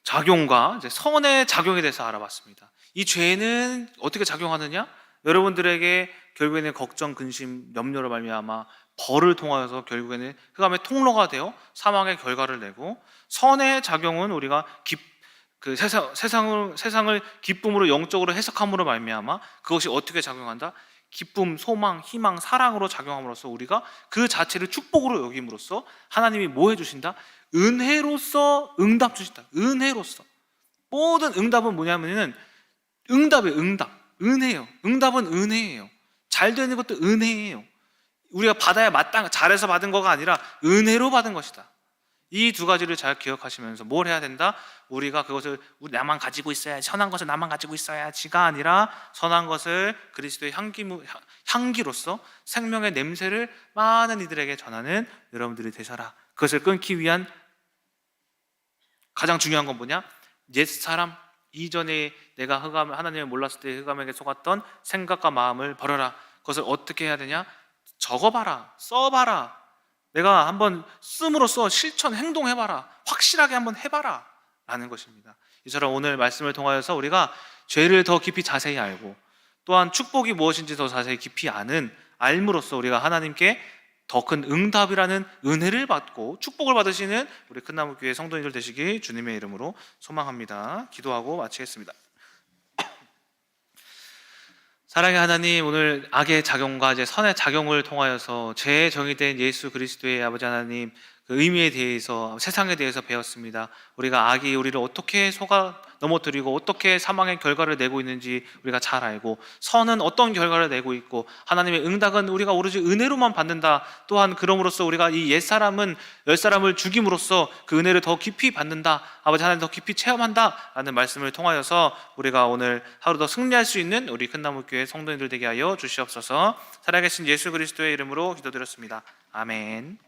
S1: 작용과 이제 선의 작용에 대해서 알아봤습니다. 이 죄는 어떻게 작용하느냐? 여러분들에게 결국에는 걱정, 근심, 염려로 말미암아 벌을 통하여서 결국에는 흑암의 통로가 되어 사망의 결과를 내고, 선의 작용은 우리가 세상을 기쁨으로 영적으로 해석함으로 말미암아 그것이 어떻게 작용한다? 기쁨, 소망, 희망, 사랑으로 작용함으로써 우리가 그 자체를 축복으로 여김으로써 하나님이 뭐 해주신다? 은혜로서 응답 주신다. 은혜로서 모든 응답은 뭐냐면은 응답이에요. 은혜예요. 응답은 은혜예요. 잘 되는 것도 은혜예요. 우리가 받아야 잘해서 받은 거가 아니라 은혜로 받은 것이다. 이 두 가지를 잘 기억하시면서 뭘 해야 된다? 우리가 그것을 나만 가지고 있어야지, 선한 것을 나만 가지고 있어야지가 아니라 선한 것을 그리스도의 향기로서 생명의 냄새를 많은 이들에게 전하는 여러분들이 되셔라. 그것을 끊기 위한 가장 중요한 건 뭐냐? 옛사람, 이전에 내가 하나님을 몰랐을 때 흑암에게 속았던 생각과 마음을 버려라. 그것을 어떻게 해야 되냐? 적어봐라, 써봐라. 내가 한번 씀으로써 실천, 행동해봐라. 확실하게 한번 해봐라 라는 것입니다. 이처럼 오늘 말씀을 통하여서 우리가 죄를 더 깊이 자세히 알고, 또한 축복이 무엇인지 더 자세히 깊이 알므로써 우리가 하나님께 더 큰 응답이라는 은혜를 받고 축복을 받으시는 우리 큰나무교회 성도님들 되시기 주님의 이름으로 소망합니다. 기도하고 마치겠습니다. 사랑의 하나님, 오늘 악의 작용과 이제 선의 작용을 통하여서 죄의 정의 된 예수 그리스도의 아버지 하나님 그 의미에 대해서, 세상에 대해서 배웠습니다. 우리가 악이 우리를 어떻게 속아 넘어뜨리고 어떻게 사망의 결과를 내고 있는지 우리가 잘 알고, 선은 어떤 결과를 내고 있고, 하나님의 응답은 우리가 오로지 은혜로만 받는다. 또한 그럼으로써 우리가 이 옛사람은 열사람을 죽임으로써 그 은혜를 더 깊이 받는다. 아버지 하나님 더 깊이 체험한다 라는 말씀을 통하여서 우리가 오늘 하루 더 승리할 수 있는 우리 큰나무교회 성도님들 되게 하여 주시옵소서. 살아계신 예수 그리스도의 이름으로 기도드렸습니다. 아멘.